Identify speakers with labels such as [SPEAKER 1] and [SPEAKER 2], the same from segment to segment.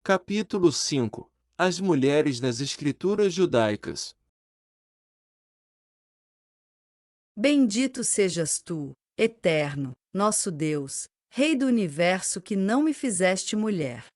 [SPEAKER 1] Capítulo 5. As mulheres nas escrituras judaicas.
[SPEAKER 2] Bendito sejas tu, Eterno, nosso Deus, Rei do universo, que não me fizeste mulher.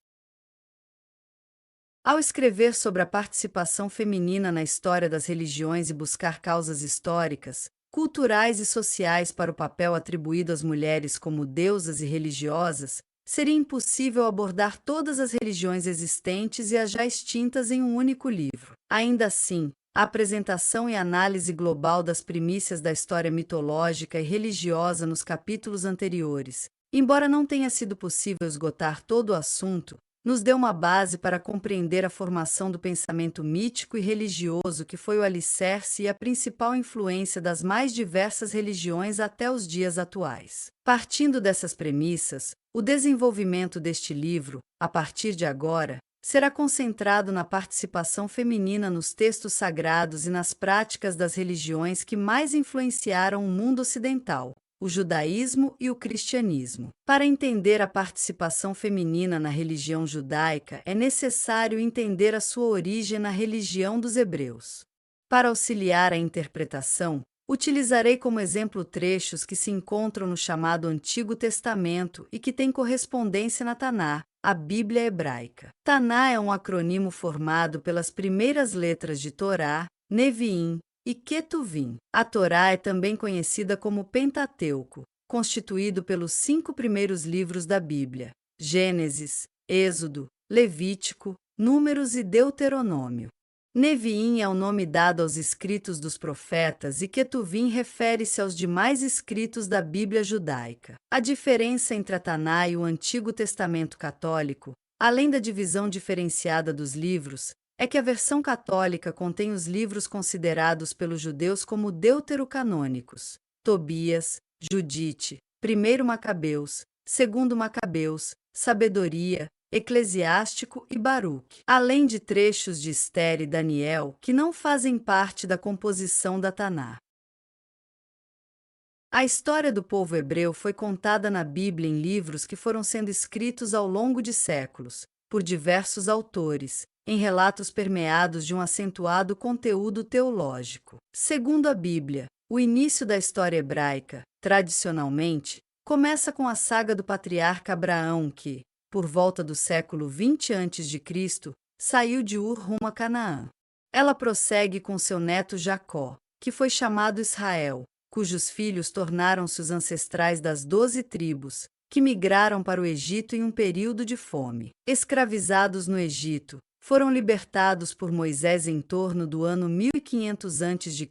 [SPEAKER 2] Ao escrever sobre a participação feminina na história das religiões e buscar causas históricas, culturais e sociais para o papel atribuído às mulheres como deusas e religiosas, seria impossível abordar todas as religiões existentes e as já extintas em um único livro. Ainda assim, a apresentação e análise global das primícias da história mitológica e religiosa nos capítulos anteriores, embora não tenha sido possível esgotar todo o assunto, nos deu uma base para compreender a formação do pensamento mítico e religioso que foi o alicerce e a principal influência das mais diversas religiões até os dias atuais. Partindo dessas premissas, o desenvolvimento deste livro, a partir de agora, será concentrado na participação feminina nos textos sagrados e nas práticas das religiões que mais influenciaram o mundo ocidental, o judaísmo e o cristianismo. Para entender a participação feminina na religião judaica, é necessário entender a sua origem na religião dos hebreus. Para auxiliar a interpretação, utilizarei como exemplo trechos que se encontram no chamado Antigo Testamento e que têm correspondência na Taná, a Bíblia hebraica. Taná é um acrônimo formado pelas primeiras letras de Torá, Neviim e Ketuvim. A Torá é também conhecida como Pentateuco, constituído pelos 5 primeiros livros da Bíblia: Gênesis, Êxodo, Levítico, Números e Deuteronômio. Neviim é o nome dado aos escritos dos profetas e Ketuvim refere-se aos demais escritos da Bíblia judaica. A diferença entre a Taná e o Antigo Testamento católico, além da divisão diferenciada dos livros, é que a versão católica contém os livros considerados pelos judeus como deuterocanônicos: Tobias, Judite, 1 Macabeus, 2 Macabeus, Sabedoria, Eclesiástico e Baruque, além de trechos de Ester e Daniel que não fazem parte da composição da Taná. A história do povo hebreu foi contada na Bíblia em livros que foram sendo escritos ao longo de séculos, por diversos autores, em relatos permeados de um acentuado conteúdo teológico. Segundo a Bíblia, o início da história hebraica, tradicionalmente, começa com a saga do patriarca Abraão que, por volta do século 20 a.C., saiu de Ur rumo a Canaã. Ela prossegue com seu neto Jacó, que foi chamado Israel, cujos filhos tornaram-se os ancestrais das 12 tribos, que migraram para o Egito em um período de fome. Escravizados no Egito, foram libertados por Moisés em torno do ano 1500 a.C.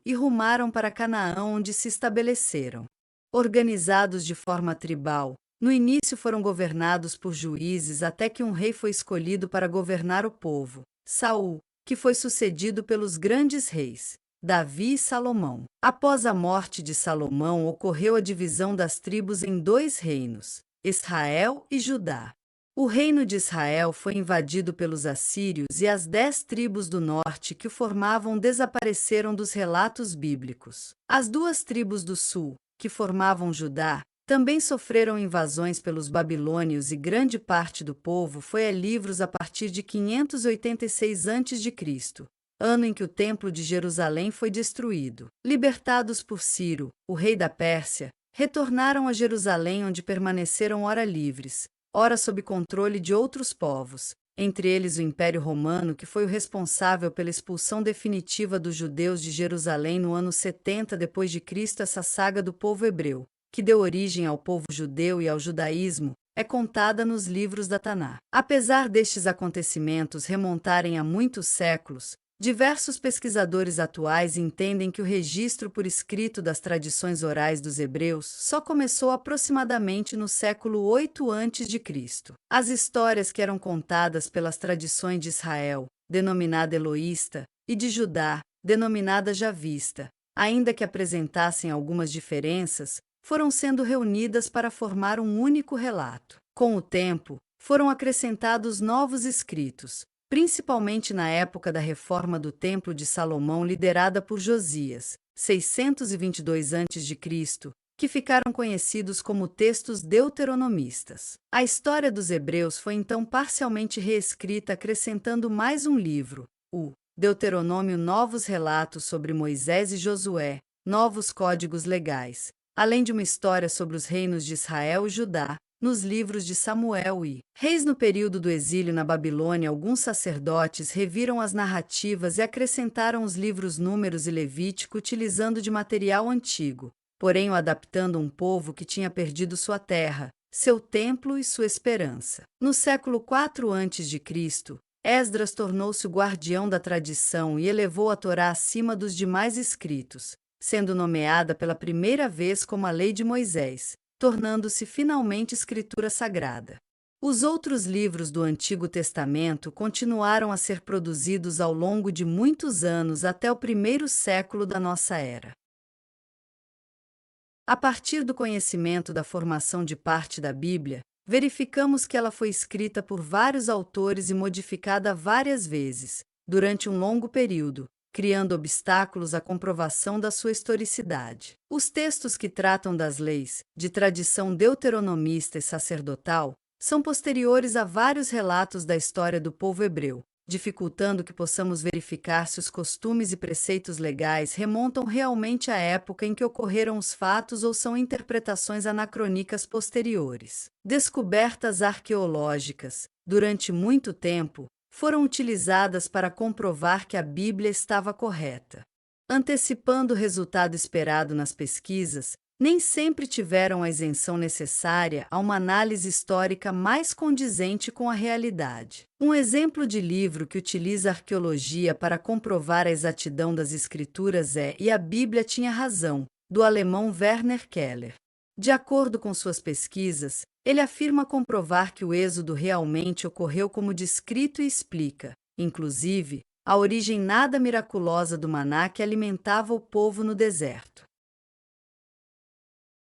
[SPEAKER 2] e rumaram para Canaã, onde se estabeleceram. Organizados de forma tribal, no início foram governados por juízes até que um rei foi escolhido para governar o povo, Saul, que foi sucedido pelos grandes reis, Davi e Salomão. Após a morte de Salomão, ocorreu a divisão das tribos em 2 reinos, Israel e Judá. O reino de Israel foi invadido pelos assírios e as 10 tribos do norte que o formavam desapareceram dos relatos bíblicos. As 2 tribos do sul, que formavam Judá, também sofreram invasões pelos babilônios e grande parte do povo foi a livros a partir de 586 a.C., ano em que o Templo de Jerusalém foi destruído. Libertados por Ciro, o rei da Pérsia, retornaram a Jerusalém, onde permaneceram ora livres, ora sob controle de outros povos, entre eles o Império Romano, que foi o responsável pela expulsão definitiva dos judeus de Jerusalém no ano 70 d.C. Essa saga do povo hebreu, que deu origem ao povo judeu e ao judaísmo, é contada nos livros da Taná. Apesar destes acontecimentos remontarem a muitos séculos, diversos pesquisadores atuais entendem que o registro por escrito das tradições orais dos hebreus só começou aproximadamente no século 8 a.C. As histórias que eram contadas pelas tradições de Israel, denominada Eloísta, e de Judá, denominada Javista, ainda que apresentassem algumas diferenças, foram sendo reunidas para formar um único relato. Com o tempo, foram acrescentados novos escritos, principalmente na época da reforma do Templo de Salomão liderada por Josias, 622 a.C., que ficaram conhecidos como textos deuteronomistas. A história dos Hebreus foi então parcialmente reescrita, acrescentando mais um livro, o Deuteronômio, novos relatos sobre Moisés e Josué, novos códigos legais, além de uma história sobre os reinos de Israel e Judá, nos livros de Samuel e Reis. No período do exílio na Babilônia, alguns sacerdotes reviram as narrativas e acrescentaram os livros Números e Levítico utilizando de material antigo, porém o adaptando a um povo que tinha perdido sua terra, seu templo e sua esperança. No século IV a.C., Esdras tornou-se o guardião da tradição e elevou a Torá acima dos demais escritos, sendo nomeada pela primeira vez como a Lei de Moisés, tornando-se finalmente escritura sagrada. Os outros livros do Antigo Testamento continuaram a ser produzidos ao longo de muitos anos até o primeiro século da nossa era. A partir do conhecimento da formação de parte da Bíblia, verificamos que ela foi escrita por vários autores e modificada várias vezes, durante um longo período, criando obstáculos à comprovação da sua historicidade. Os textos que tratam das leis, de tradição deuteronomista e sacerdotal, são posteriores a vários relatos da história do povo hebreu, dificultando que possamos verificar se os costumes e preceitos legais remontam realmente à época em que ocorreram os fatos ou são interpretações anacrônicas posteriores. Descobertas arqueológicas, durante muito tempo, foram utilizadas para comprovar que a Bíblia estava correta. Antecipando o resultado esperado nas pesquisas, nem sempre tiveram a isenção necessária a uma análise histórica mais condizente com a realidade. Um exemplo de livro que utiliza arqueologia para comprovar a exatidão das escrituras é E a Bíblia tinha razão, do alemão Werner Keller. De acordo com suas pesquisas, ele afirma comprovar que o êxodo realmente ocorreu como descrito e explica, inclusive, a origem nada miraculosa do maná que alimentava o povo no deserto.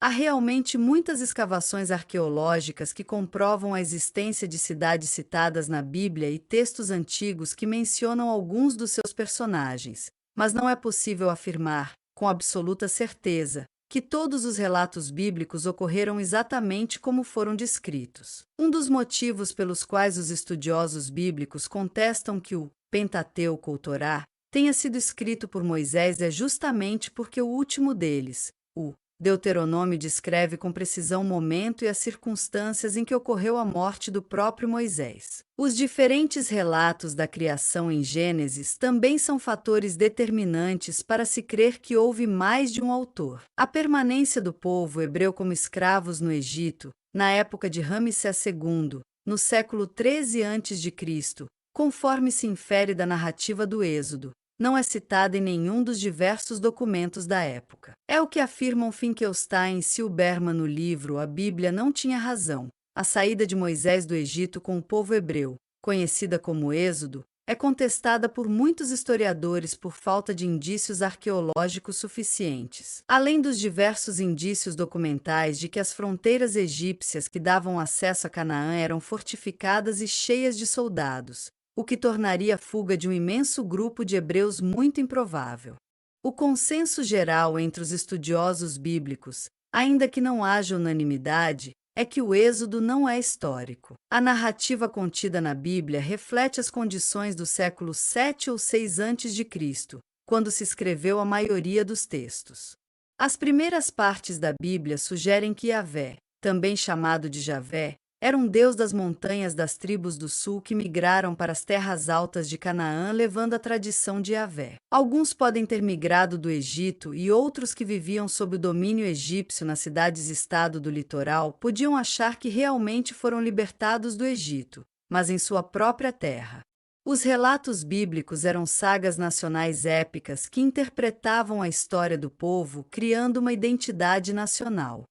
[SPEAKER 2] Há realmente muitas escavações arqueológicas que comprovam a existência de cidades citadas na Bíblia e textos antigos que mencionam alguns dos seus personagens, mas não é possível afirmar, com absoluta certeza, que todos os relatos bíblicos ocorreram exatamente como foram descritos. Um dos motivos pelos quais os estudiosos bíblicos contestam que o Pentateuco ou Torá tenha sido escrito por Moisés é justamente porque o último deles, o Deuteronômio, descreve com precisão o momento e as circunstâncias em que ocorreu a morte do próprio Moisés. Os diferentes relatos da criação em Gênesis também são fatores determinantes para se crer que houve mais de um autor. A permanência do povo hebreu como escravos no Egito, na época de Ramsés II, no século 13 a.C., conforme se infere da narrativa do Êxodo, não é citada em nenhum dos diversos documentos da época. É o que afirmam Finkelstein e Silberman no livro A Bíblia Não Tinha Razão. A saída de Moisés do Egito com o povo hebreu, conhecida como Êxodo, é contestada por muitos historiadores por falta de indícios arqueológicos suficientes. Além dos diversos indícios documentais de que as fronteiras egípcias que davam acesso a Canaã eram fortificadas e cheias de soldados, o que tornaria a fuga de um imenso grupo de hebreus muito improvável. O consenso geral entre os estudiosos bíblicos, ainda que não haja unanimidade, é que o Êxodo não é histórico. A narrativa contida na Bíblia reflete as condições do século 7 ou 6 a.C., quando se escreveu a maioria dos textos. As primeiras partes da Bíblia sugerem que Yahvé, também chamado de Javé, era um deus das montanhas das tribos do sul que migraram para as terras altas de Canaã levando a tradição de Yahvé. Alguns podem ter migrado do Egito e outros que viviam sob o domínio egípcio nas cidades-estado do litoral podiam achar que realmente foram libertados do Egito, mas em sua própria terra. Os relatos bíblicos eram sagas nacionais épicas que interpretavam a história do povo, criando uma identidade nacional.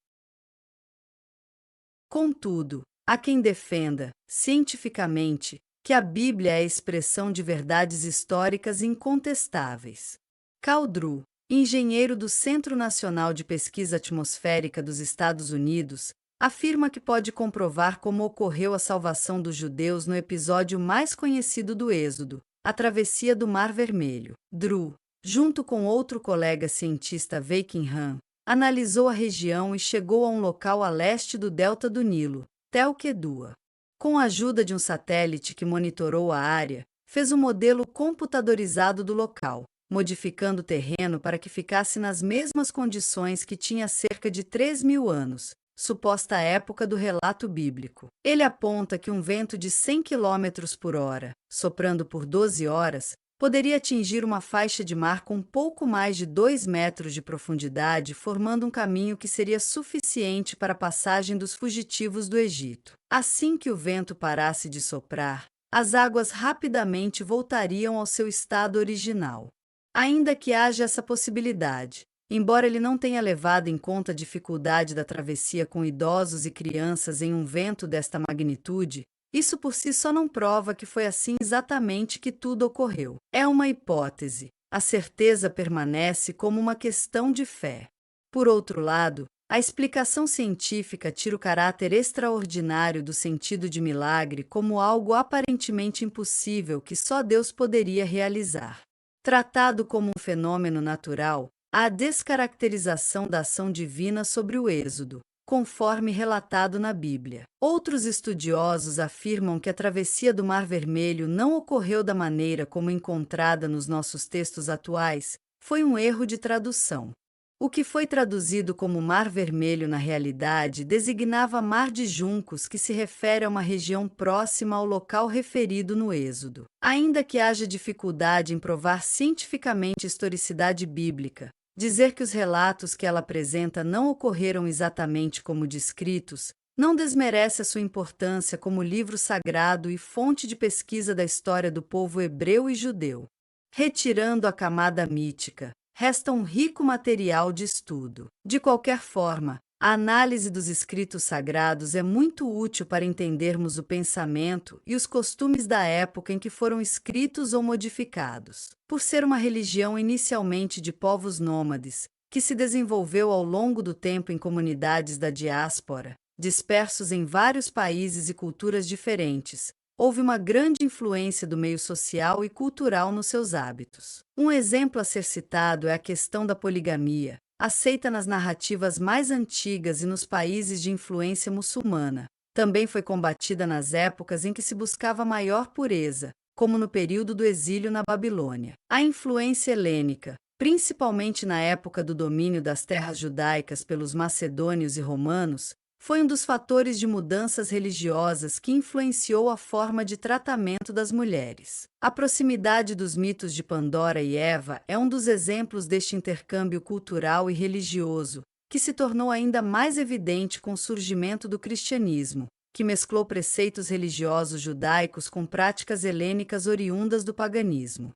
[SPEAKER 2] Contudo, há quem defenda, cientificamente, que a Bíblia é a expressão de verdades históricas incontestáveis. Cal Drew, engenheiro do Centro Nacional de Pesquisa Atmosférica dos Estados Unidos, afirma que pode comprovar como ocorreu a salvação dos judeus no episódio mais conhecido do Êxodo, a travessia do Mar Vermelho. Drew, junto com outro colega cientista Viking Han, analisou a região e chegou a um local a leste do delta do Nilo, Tel Quedua. Com a ajuda de um satélite que monitorou a área, fez um modelo computadorizado do local, modificando o terreno para que ficasse nas mesmas condições que tinha há cerca de 3.000 anos, suposta época do relato bíblico. Ele aponta que um vento de 100 km por hora, soprando por 12 horas, poderia atingir uma faixa de mar com pouco mais de 2 metros de profundidade, formando um caminho que seria suficiente para a passagem dos fugitivos do Egito. Assim que o vento parasse de soprar, as águas rapidamente voltariam ao seu estado original. Ainda que haja essa possibilidade, embora ele não tenha levado em conta a dificuldade da travessia com idosos e crianças em um vento desta magnitude, isso por si só não prova que foi assim exatamente que tudo ocorreu. É uma hipótese. A certeza permanece como uma questão de fé. Por outro lado, a explicação científica tira o caráter extraordinário do sentido de milagre como algo aparentemente impossível que só Deus poderia realizar. Tratado como um fenômeno natural, há a descaracterização da ação divina sobre o Êxodo, conforme relatado na Bíblia. Outros estudiosos afirmam que a travessia do Mar Vermelho não ocorreu da maneira como encontrada nos nossos textos atuais, foi um erro de tradução. O que foi traduzido como Mar Vermelho na realidade designava Mar de Juncos, que se refere a uma região próxima ao local referido no Êxodo. Ainda que haja dificuldade em provar cientificamente a historicidade bíblica, dizer que os relatos que ela apresenta não ocorreram exatamente como descritos, não desmerece a sua importância como livro sagrado e fonte de pesquisa da história do povo hebreu e judeu. Retirando a camada mítica, resta um rico material de estudo. De qualquer forma, a análise dos escritos sagrados é muito útil para entendermos o pensamento e os costumes da época em que foram escritos ou modificados. Por ser uma religião inicialmente de povos nômades, que se desenvolveu ao longo do tempo em comunidades da diáspora, dispersos em vários países e culturas diferentes, houve uma grande influência do meio social e cultural nos seus hábitos. Um exemplo a ser citado é a questão da poligamia, aceita nas narrativas mais antigas e nos países de influência muçulmana. Também foi combatida nas épocas em que se buscava maior pureza, como no período do exílio na Babilônia. A influência helênica, principalmente na época do domínio das terras judaicas pelos macedônios e romanos, foi um dos fatores de mudanças religiosas que influenciou a forma de tratamento das mulheres. A proximidade dos mitos de Pandora e Eva é um dos exemplos deste intercâmbio cultural e religioso, que se tornou ainda mais evidente com o surgimento do cristianismo, que mesclou preceitos religiosos judaicos com práticas helênicas oriundas do paganismo.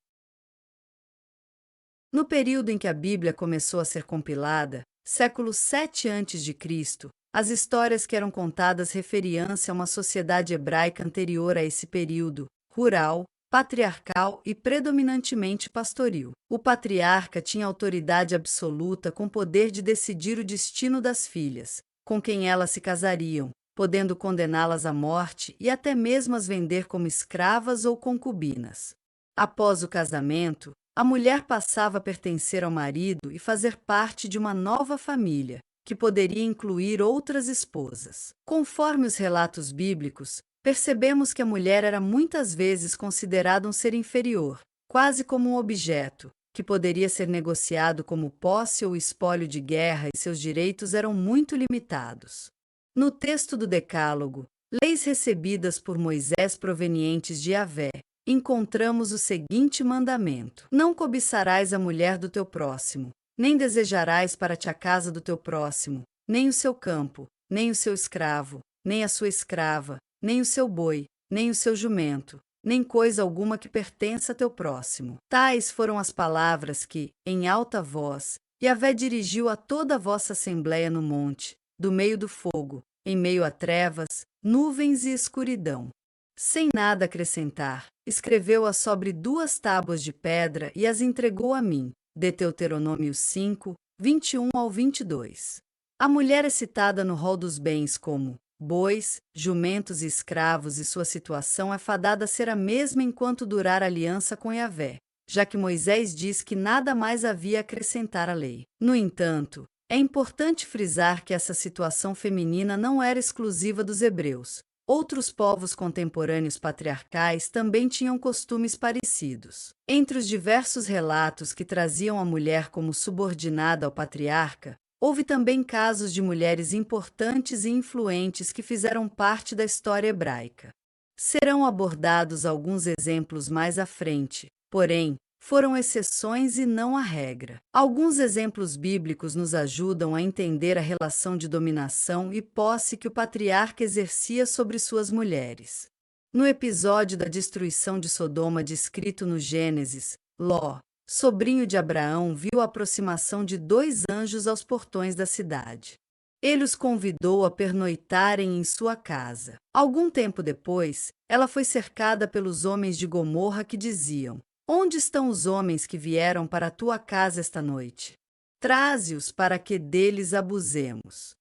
[SPEAKER 2] No período em que a Bíblia começou a ser compilada, século 7 a.C., as histórias que eram contadas referiam-se a uma sociedade hebraica anterior a esse período, rural, patriarcal e predominantemente pastoril. O patriarca tinha autoridade absoluta com poder de decidir o destino das filhas, com quem elas se casariam, podendo condená-las à morte e até mesmo as vender como escravas ou concubinas. Após o casamento, a mulher passava a pertencer ao marido e fazer parte de uma nova família, que poderia incluir outras esposas. Conforme os relatos bíblicos, percebemos que a mulher era muitas vezes considerada um ser inferior, quase como um objeto, que poderia ser negociado como posse ou espólio de guerra e seus direitos eram muito limitados. No texto do Decálogo, leis recebidas por Moisés provenientes de Yahvé, encontramos o seguinte mandamento: não cobiçarás a mulher do teu próximo, nem desejarás para ti a casa do teu próximo, nem o seu campo, nem o seu escravo, nem a sua escrava, nem o seu boi, nem o seu jumento, nem coisa alguma que pertença a teu próximo. Tais foram as palavras que, em alta voz, Yahvé dirigiu a toda a vossa assembleia no monte, do meio do fogo, em meio a trevas, nuvens e escuridão. Sem nada acrescentar, escreveu-as sobre 2 tábuas de pedra e as entregou a mim. Deuteronômio 5, 21 ao 22. A mulher é citada no rol dos bens como bois, jumentos e escravos, e sua situação é fadada a ser a mesma enquanto durar a aliança com Yahvé, já que Moisés diz que nada mais havia a acrescentar à lei. No entanto, É importante frisar que essa situação feminina não era exclusiva dos hebreus. Outros povos contemporâneos patriarcais também tinham costumes parecidos. Entre os diversos relatos que traziam a mulher como subordinada ao patriarca, houve também casos de mulheres importantes e influentes que fizeram parte da história hebraica. Serão abordados alguns exemplos mais à frente, porém, foram exceções e não a regra. Alguns exemplos bíblicos nos ajudam a entender a relação de dominação e posse que o patriarca exercia sobre suas mulheres. No episódio da destruição de Sodoma descrito no Gênesis, Ló, sobrinho de Abraão, viu a aproximação de 2 anjos aos portões da cidade. Ele os convidou a pernoitarem em sua casa. Algum tempo depois, ela foi cercada pelos homens de Gomorra que diziam: "Onde estão os homens que vieram para a tua casa esta noite? Traze-os para que deles abusemos."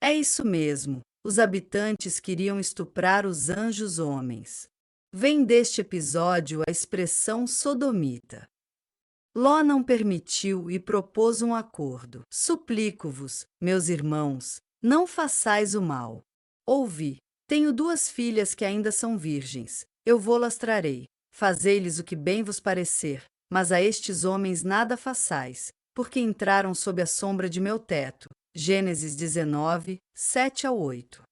[SPEAKER 2] É isso mesmo, os habitantes queriam estuprar os anjos homens. Vem deste episódio a expressão sodomita. Ló não permitiu e propôs um acordo. "Suplico-vos, meus irmãos, não façais o mal. Ouvi, tenho 2 filhas que ainda são virgens, eu vô-las trarei. Fazei-lhes o que bem vos parecer, mas a estes homens nada façais, porque entraram sob a sombra de meu teto." Gênesis 19, 7-8.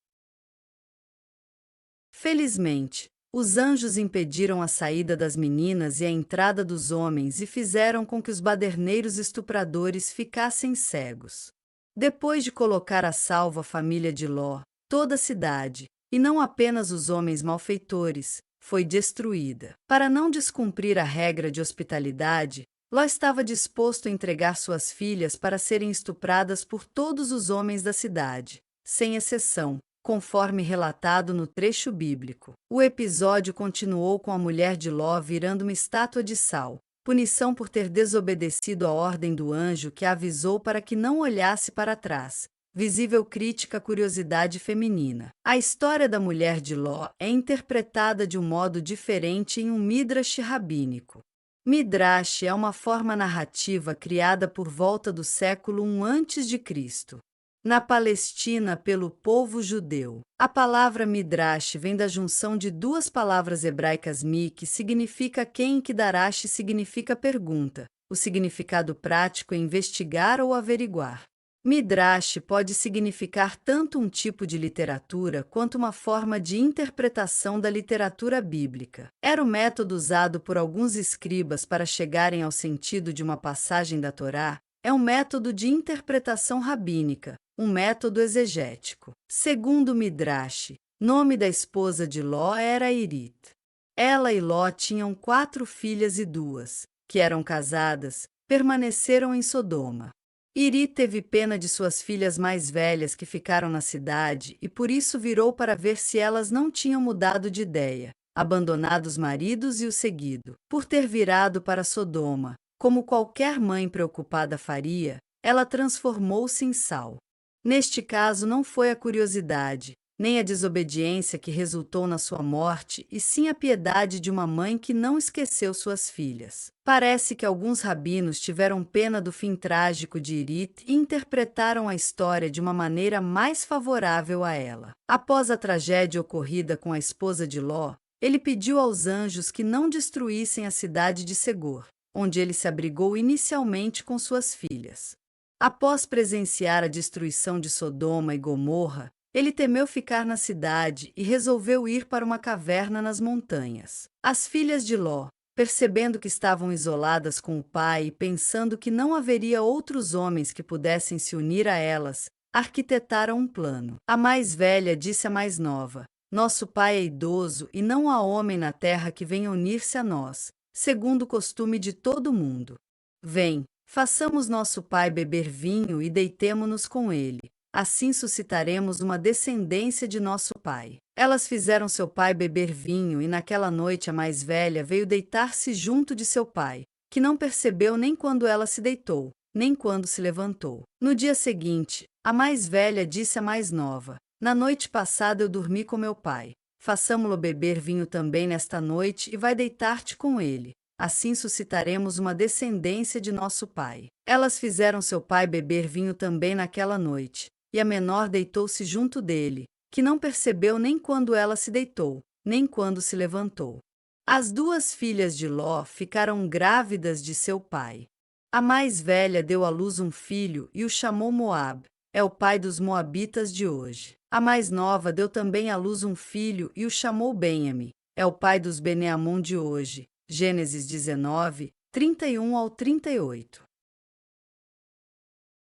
[SPEAKER 2] Felizmente, os anjos impediram a saída das meninas e a entrada dos homens e fizeram com que os baderneiros estupradores ficassem cegos. Depois de colocar a salvo a família de Ló, toda a cidade, e não apenas os homens malfeitores, foi destruída. Para não descumprir a regra de hospitalidade, Ló estava disposto a entregar suas filhas para serem estupradas por todos os homens da cidade, sem exceção, conforme relatado no trecho bíblico. O episódio continuou com a mulher de Ló virando uma estátua de sal, punição por ter desobedecido a ordem do anjo que a avisou para que não olhasse para trás. Visível crítica à curiosidade feminina. A história da mulher de Ló é interpretada de um modo diferente em um midrash rabínico. Midrash é uma forma narrativa criada por volta do século I a.C., na Palestina pelo povo judeu. A palavra midrash vem da junção de 2 palavras hebraicas mi, que significa quem, e kidarash significa pergunta. O significado prático é investigar ou averiguar. Midrash pode significar tanto um tipo de literatura quanto uma forma de interpretação da literatura bíblica. Era o método usado por alguns escribas para chegarem ao sentido de uma passagem da Torá. É um método de interpretação rabínica, um método exegético. Segundo Midrash, nome da esposa de Ló era Irit. Ela e Ló tinham 4 filhas e 2, que eram casadas, permaneceram em Sodoma. Iri teve pena de suas filhas mais velhas que ficaram na cidade e por isso virou para ver se elas não tinham mudado de ideia, abandonado os maridos e o seguido. Por ter virado para Sodoma, como qualquer mãe preocupada faria, ela transformou-se em sal. Neste caso não foi a curiosidade, nem a desobediência que resultou na sua morte, e sim a piedade de uma mãe que não esqueceu suas filhas. Parece que alguns rabinos tiveram pena do fim trágico de Irit e interpretaram a história de uma maneira mais favorável a ela. Após a tragédia ocorrida com a esposa de Ló, ele pediu aos anjos que não destruíssem a cidade de Segor, onde ele se abrigou inicialmente com suas filhas. Após presenciar a destruição de Sodoma e Gomorra, ele temeu ficar na cidade e resolveu ir para uma caverna nas montanhas. As filhas de Ló, percebendo que estavam isoladas com o pai e pensando que não haveria outros homens que pudessem se unir a elas, arquitetaram um plano. A mais velha disse à mais nova: "Nosso pai é idoso e não há homem na terra que venha unir-se a nós, segundo o costume de todo mundo. Vem, façamos nosso pai beber vinho e deitemo-nos com ele. Assim suscitaremos uma descendência de nosso pai." Elas fizeram seu pai beber vinho e naquela noite a mais velha veio deitar-se junto de seu pai, que não percebeu nem quando ela se deitou, nem quando se levantou. No dia seguinte, a mais velha disse à mais nova: "Na noite passada eu dormi com meu pai. Façamo-lo beber vinho também nesta noite e vai deitar-te com ele." assim suscitaremos uma descendência de nosso pai. Elas fizeram seu pai beber vinho também naquela noite, e a menor deitou-se junto dele, que não percebeu nem quando ela se deitou, nem quando se levantou. As duas filhas de Ló ficaram grávidas de seu pai. A mais velha deu à luz um filho e o chamou Moabe. É o pai dos moabitas de hoje. A mais nova deu também à luz um filho e o chamou Benjamim. É o pai dos Beneamom de hoje. Gênesis 19, 31 ao 38.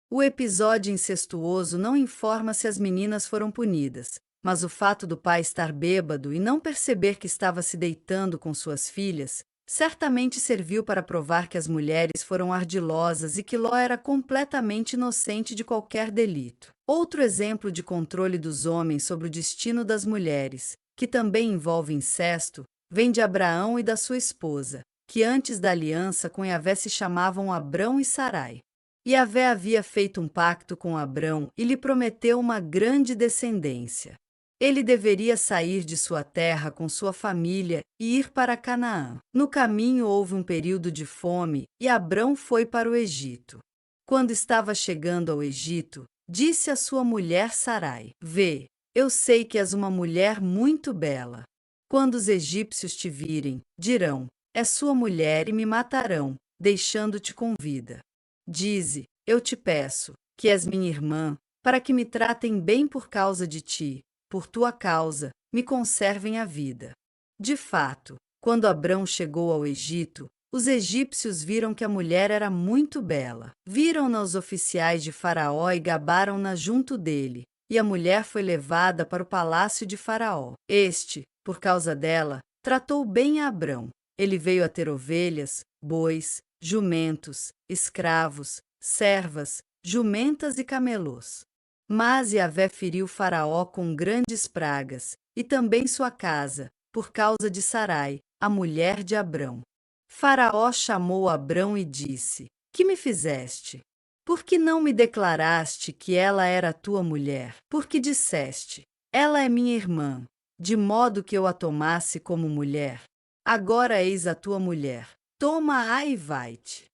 [SPEAKER 2] O episódio incestuoso não informa se as meninas foram punidas, mas o fato do pai estar bêbado e não perceber que estava se deitando com suas filhas, certamente serviu para provar que as mulheres foram ardilosas e que Ló era completamente inocente de qualquer delito. Outro exemplo de controle dos homens sobre o destino das mulheres, que também envolve incesto, vem de Abraão e da sua esposa, que antes da aliança com Yahvé se chamavam Abrão e Sarai. Yahvé havia feito um pacto com Abrão e lhe prometeu uma grande descendência. Ele deveria sair de sua terra com sua família e ir para Canaã. No caminho houve um período de fome e Abrão foi para o Egito. Quando estava chegando ao Egito, disse à sua mulher Sarai: Vê, eu sei que és uma mulher muito bela. Quando os egípcios te virem, dirão: É sua mulher e me matarão, deixando-te com vida. Dize, eu te peço, que és minha irmã, para que me tratem bem por causa de ti. Por tua causa, me conservem a vida. De fato, quando Abrão chegou ao Egito, os egípcios viram que a mulher era muito bela. Viram-na os oficiais de Faraó e gabaram-na junto dele, e a mulher foi levada para o palácio de Faraó. Este, por causa dela, tratou bem a Abrão. Ele veio a ter ovelhas, bois, jumentos, escravos, servas, jumentas e camelôs. Mas Yahvé feriu Faraó com grandes pragas, e também sua casa, por causa de Sarai, a mulher de Abrão. Faraó chamou Abrão e disse: Que me fizeste? Por que não me declaraste que ela era tua mulher? Porque disseste: Ela é minha irmã, de modo que eu a tomasse como mulher. Agora eis a tua mulher. Toma-a e vai-te.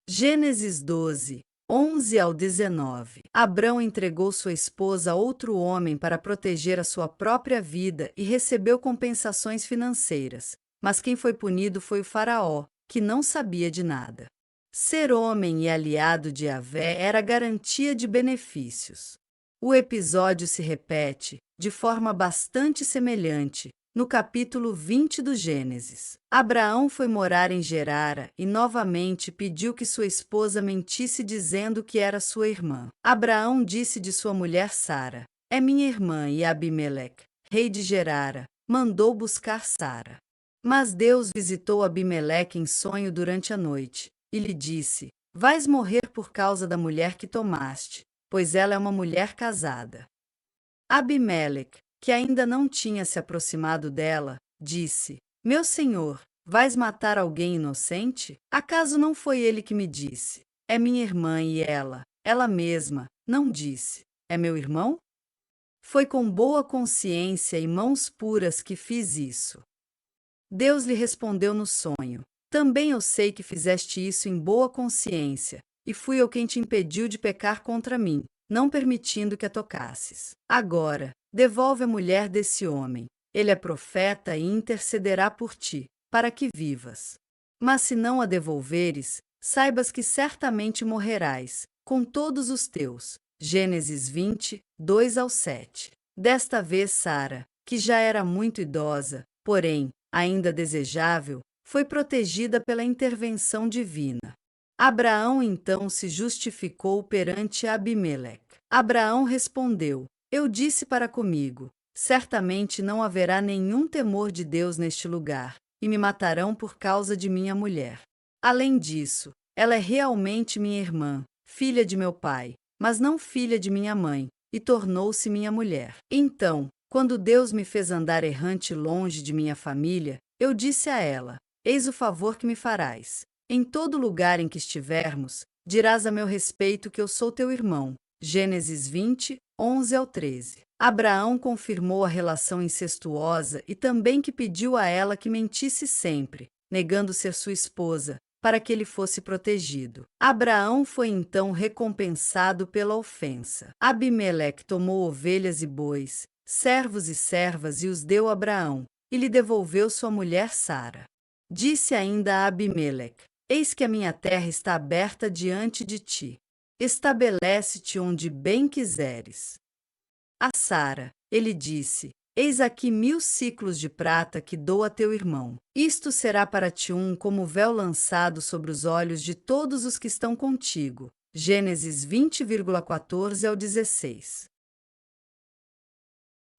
[SPEAKER 2] Gênesis 12, 11 ao 19. Abrão entregou sua esposa a outro homem para proteger a sua própria vida e recebeu compensações financeiras. Mas quem foi punido foi o Faraó, que não sabia de nada. Ser homem e aliado de Yahvé era garantia de benefícios. O episódio se repete, de forma bastante semelhante, no capítulo 20 do Gênesis. Abraão foi morar em Gerara e novamente pediu que sua esposa mentisse dizendo que era sua irmã. Abraão disse de sua mulher Sara: É minha irmã, e Abimeleque, rei de Gerara, mandou buscar Sara. Mas Deus visitou Abimeleque em sonho durante a noite, e lhe disse: Vais morrer por causa da mulher que tomaste, pois ela é uma mulher casada. Abimeleque, que ainda não tinha se aproximado dela, disse: Meu senhor, vais matar alguém inocente? Acaso não foi ele que me disse: É minha irmã, e ela mesma, não disse: É meu irmão? Foi com boa consciência e mãos puras que fiz isso. Deus lhe respondeu no sonho: Também eu sei que fizeste isso em boa consciência, e fui eu quem te impediu de pecar contra mim, não permitindo que a tocasses. Agora, devolve a mulher desse homem. Ele é profeta e intercederá por ti, para que vivas. Mas se não a devolveres, saibas que certamente morrerás, com todos os teus. Gênesis 20, 2 ao 7. Desta vez Sara, que já era muito idosa, porém, ainda desejável, foi protegida pela intervenção divina. Abraão então se justificou perante Abimeleque. Abraão respondeu: Eu disse para comigo: Certamente não haverá nenhum temor de Deus neste lugar, e me matarão por causa de minha mulher. Além disso, ela é realmente minha irmã, filha de meu pai, mas não filha de minha mãe, e tornou-se minha mulher. Então, quando Deus me fez andar errante longe de minha família, eu disse a ela: Eis o favor que me farás. Em todo lugar em que estivermos, dirás a meu respeito que eu sou teu irmão. Gênesis 20, 11 ao 13. Abraão confirmou a relação incestuosa e também que pediu a ela que mentisse sempre, negando ser sua esposa, para que ele fosse protegido. Abraão foi então recompensado pela ofensa. Abimeleque tomou ovelhas e bois, servos e servas e os deu a Abraão, e lhe devolveu sua mulher Sara. Disse ainda a Abimeleque: Eis que a minha terra está aberta diante de ti. Estabelece-te onde bem quiseres. A Sara, ele disse: Eis aqui 1000 siclos de prata que dou a teu irmão. Isto será para ti como véu lançado sobre os olhos de todos os que estão contigo. Gênesis 20,14 ao 16.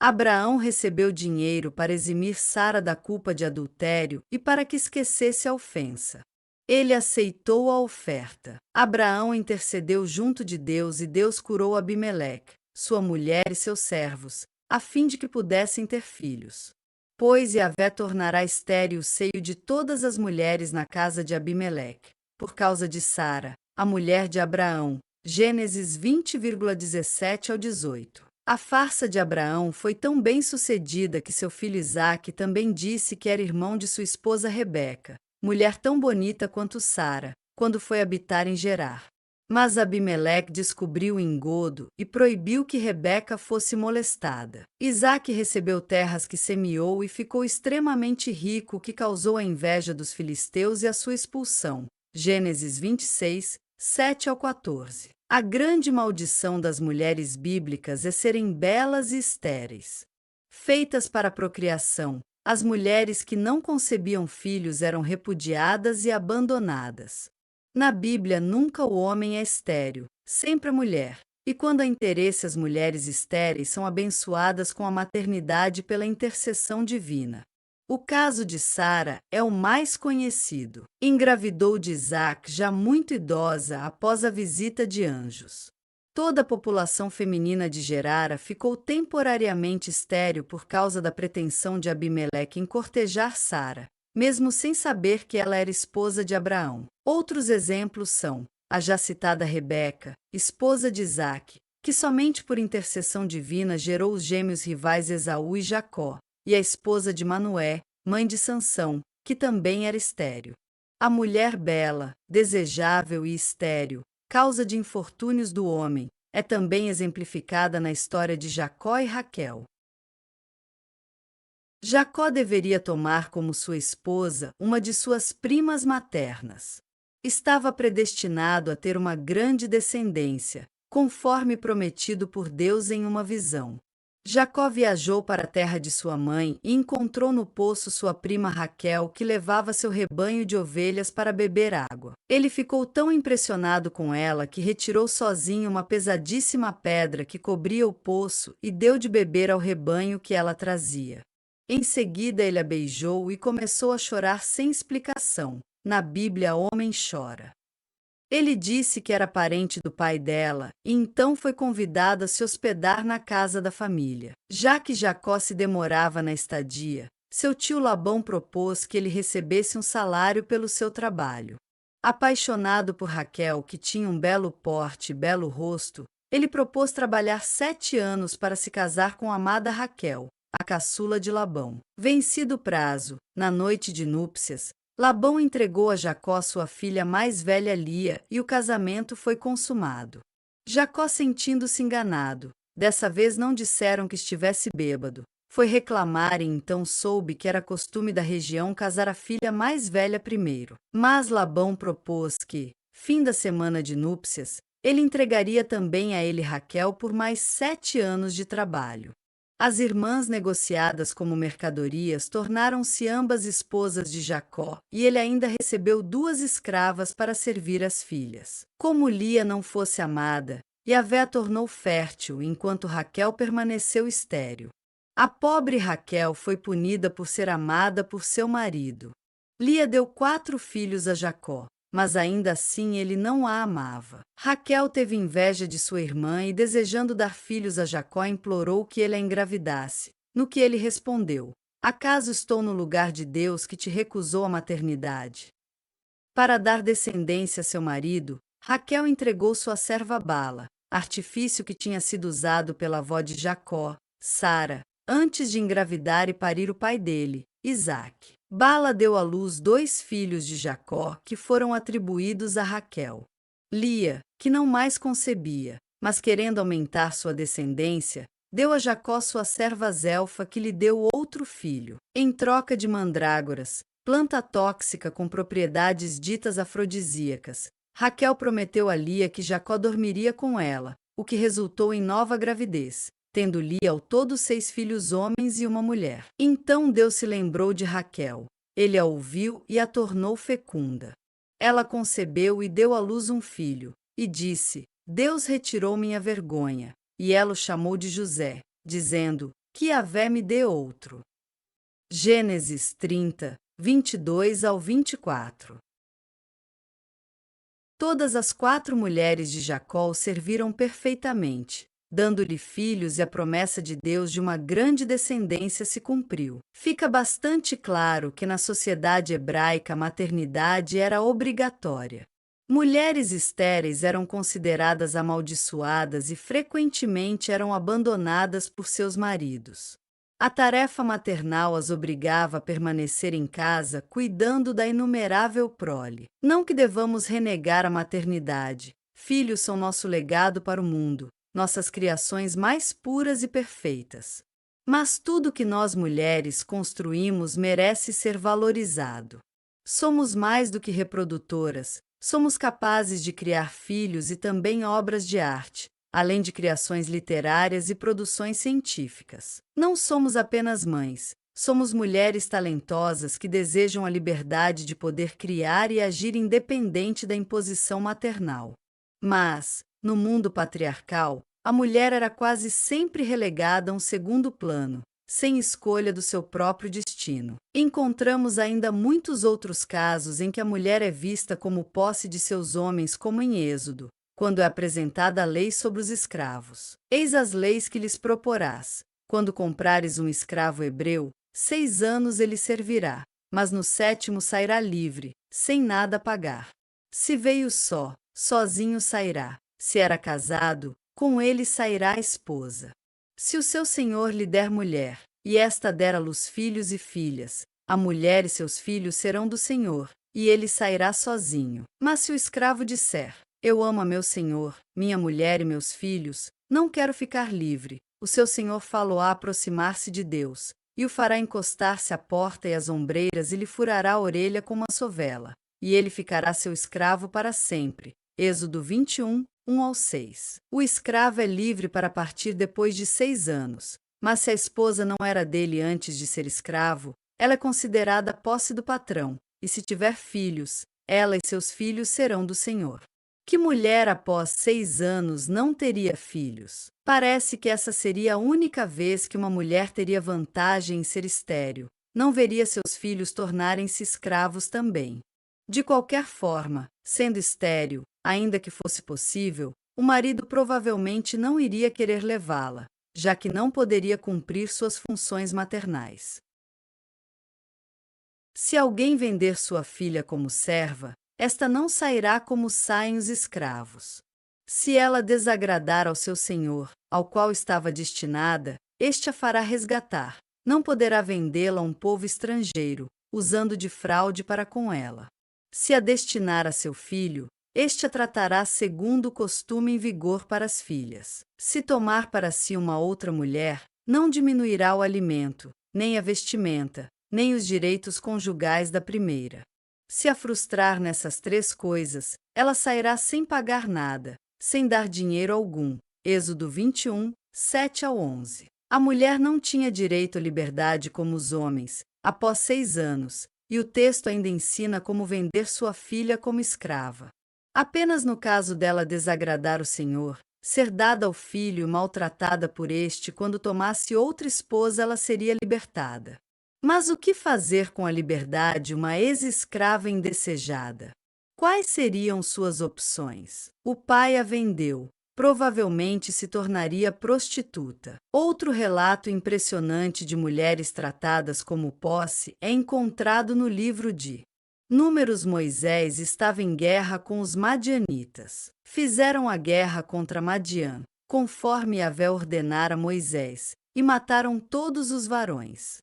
[SPEAKER 2] Abraão recebeu dinheiro para eximir Sara da culpa de adultério e para que esquecesse a ofensa. Ele aceitou a oferta. Abraão intercedeu junto de Deus e Deus curou Abimeleque, sua mulher e seus servos, a fim de que pudessem ter filhos. Pois Yahvé tornará estéril o seio de todas as mulheres na casa de Abimeleque, por causa de Sara, a mulher de Abraão. Gênesis 20,17 ao 18. A farsa de Abraão foi tão bem sucedida que seu filho Isaque também disse que era irmão de sua esposa Rebeca, mulher tão bonita quanto Sara, quando foi habitar em Gerar. Mas Abimeleque descobriu o engodo e proibiu que Rebeca fosse molestada. Isaque recebeu terras que semeou e ficou extremamente rico, o que causou a inveja dos filisteus e a sua expulsão. Gênesis 26, 7 ao 14. A grande maldição das mulheres bíblicas é serem belas e estéreis. Feitas para a procriação, as mulheres que não concebiam filhos eram repudiadas e abandonadas. Na Bíblia, nunca o homem é estéril, sempre a mulher. E quando há interesse, as mulheres estéreis são abençoadas com a maternidade pela intercessão divina. O caso de Sara é o mais conhecido. Engravidou de Isaque já muito idosa após a visita de anjos. Toda a população feminina de Gerara ficou temporariamente estéril por causa da pretensão de Abimeleque em cortejar Sara, mesmo sem saber que ela era esposa de Abraão. Outros exemplos são a já citada Rebeca, esposa de Isaque, que somente por intercessão divina gerou os gêmeos rivais Esaú e Jacó, e a esposa de Manoé, mãe de Sansão, que também era estéril. A mulher bela, desejável e estéril, causa de infortúnios do homem, é também exemplificada na história de Jacó e Raquel. Jacó deveria tomar como sua esposa uma de suas primas maternas. Estava predestinado a ter uma grande descendência, conforme prometido por Deus em uma visão. Jacó viajou para a terra de sua mãe e encontrou no poço sua prima Raquel, que levava seu rebanho de ovelhas para beber água. Ele ficou tão impressionado com ela que retirou sozinho uma pesadíssima pedra que cobria o poço e deu de beber ao rebanho que ela trazia. Em seguida ele a beijou e começou a chorar sem explicação. Na Bíblia, homem chora. Ele disse que era parente do pai dela, e então foi convidado a se hospedar na casa da família. Já que Jacó se demorava na estadia, seu tio Labão propôs que ele recebesse um salário pelo seu trabalho. Apaixonado por Raquel, que tinha um belo porte e belo rosto, ele propôs trabalhar 7 anos para se casar com a amada Raquel, a caçula de Labão. Vencido o prazo, na noite de núpcias, Labão entregou a Jacó sua filha mais velha Lia e o casamento foi consumado. Jacó, sentindo-se enganado, dessa vez não disseram que estivesse bêbado, foi reclamar e então soube que era costume da região casar a filha mais velha primeiro. Mas Labão propôs que, fim da semana de núpcias, ele entregaria também a ele Raquel por mais 7 anos de trabalho. As irmãs negociadas como mercadorias tornaram-se ambas esposas de Jacó, e ele ainda recebeu 2 escravas para servir as filhas. Como Lia não fosse amada, Yahvé a tornou fértil, enquanto Raquel permaneceu estéril. A pobre Raquel foi punida por ser amada por seu marido. Lia deu 4 filhos a Jacó, mas ainda assim ele não a amava. Raquel teve inveja de sua irmã e, desejando dar filhos a Jacó, implorou que ele a engravidasse, no que ele respondeu: Acaso estou no lugar de Deus que te recusou a maternidade? Para dar descendência a seu marido, Raquel entregou sua serva Bala, artifício que tinha sido usado pela avó de Jacó, Sara, antes de engravidar e parir o pai dele, Isaque. Bala deu à luz 2 filhos de Jacó, que foram atribuídos a Raquel. Lia, que não mais concebia, mas querendo aumentar sua descendência, deu a Jacó sua serva Zelfa, que lhe deu outro filho. Em troca de mandrágoras, planta tóxica com propriedades ditas afrodisíacas, Raquel prometeu a Lia que Jacó dormiria com ela, o que resultou em nova gravidez, tendo Lia ao todo 6 filhos homens e uma mulher. Então Deus se lembrou de Raquel. Ele a ouviu e a tornou fecunda. Ela concebeu e deu à luz um filho, e disse: Deus retirou minha vergonha. E ela o chamou de José, dizendo: Que Yahvé me dê outro. Gênesis 30, 22 ao 24. Todas as 4 mulheres de Jacó o serviram perfeitamente, dando-lhe filhos, e a promessa de Deus de uma grande descendência se cumpriu. Fica bastante claro que na sociedade hebraica a maternidade era obrigatória. Mulheres estéreis eram consideradas amaldiçoadas e frequentemente eram abandonadas por seus maridos. A tarefa maternal as obrigava a permanecer em casa, cuidando da inumerável prole. Não que devamos renegar a maternidade. Filhos são nosso legado para o mundo, nossas criações mais puras e perfeitas. Mas tudo que nós mulheres construímos merece ser valorizado. Somos mais do que reprodutoras, somos capazes de criar filhos e também obras de arte, além de criações literárias e produções científicas. Não somos apenas mães, somos mulheres talentosas que desejam a liberdade de poder criar e agir independente da imposição maternal. Mas, no mundo patriarcal, a mulher era quase sempre relegada a um segundo plano, sem escolha do seu próprio destino. Encontramos ainda muitos outros casos em que a mulher é vista como posse de seus homens, como em Êxodo, quando é apresentada a lei sobre os escravos. Eis as leis que lhes proporás. Quando comprares um escravo hebreu, 6 anos ele servirá, mas no 7º sairá livre, sem nada pagar. Se veio só, sozinho sairá. Se era casado, com ele sairá a esposa. Se o seu senhor lhe der mulher, e esta der à luz filhos e filhas, a mulher e seus filhos serão do senhor, e ele sairá sozinho. Mas se o escravo disser: Eu amo a meu senhor, minha mulher e meus filhos, não quero ficar livre, o seu senhor fá-lo-á aproximar-se de Deus, e o fará encostar-se à porta e às ombreiras, e lhe furará a orelha com uma sovela, e ele ficará seu escravo para sempre. Êxodo 21, 1 ao 6. O escravo é livre para partir depois de 6 anos, mas se a esposa não era dele antes de ser escravo, ela é considerada posse do patrão, e se tiver filhos, ela e seus filhos serão do senhor. Que mulher após 6 anos não teria filhos? Parece que essa seria a única vez que uma mulher teria vantagem em ser estéril. Não veria seus filhos tornarem-se escravos também. De qualquer forma, sendo estéril, ainda que fosse possível, o marido provavelmente não iria querer levá-la, já que não poderia cumprir suas funções maternais. Se alguém vender sua filha como serva, esta não sairá como saem os escravos. Se ela desagradar ao seu senhor, ao qual estava destinada, este a fará resgatar. Não poderá vendê-la a um povo estrangeiro, usando de fraude para com ela. Se a destinar a seu filho, este a tratará segundo o costume em vigor para as filhas. Se tomar para si uma outra mulher, não diminuirá o alimento, nem a vestimenta, nem os direitos conjugais da primeira. Se a frustrar nessas 3 coisas, ela sairá sem pagar nada, sem dar dinheiro algum. Êxodo 21, 7 ao 11. A mulher não tinha direito à liberdade como os homens, após 6 anos, e o texto ainda ensina como vender sua filha como escrava. Apenas no caso dela desagradar o Senhor, ser dada ao filho e maltratada por este, quando tomasse outra esposa, ela seria libertada. Mas o que fazer com a liberdade uma ex-escrava indesejada? Quais seriam suas opções? O pai a vendeu. Provavelmente se tornaria prostituta. Outro relato impressionante de mulheres tratadas como posse é encontrado no livro de Números. Moisés estava em guerra com os madianitas. Fizeram a guerra contra Madian, conforme Yahvé ordenara a Moisés, e mataram todos os varões.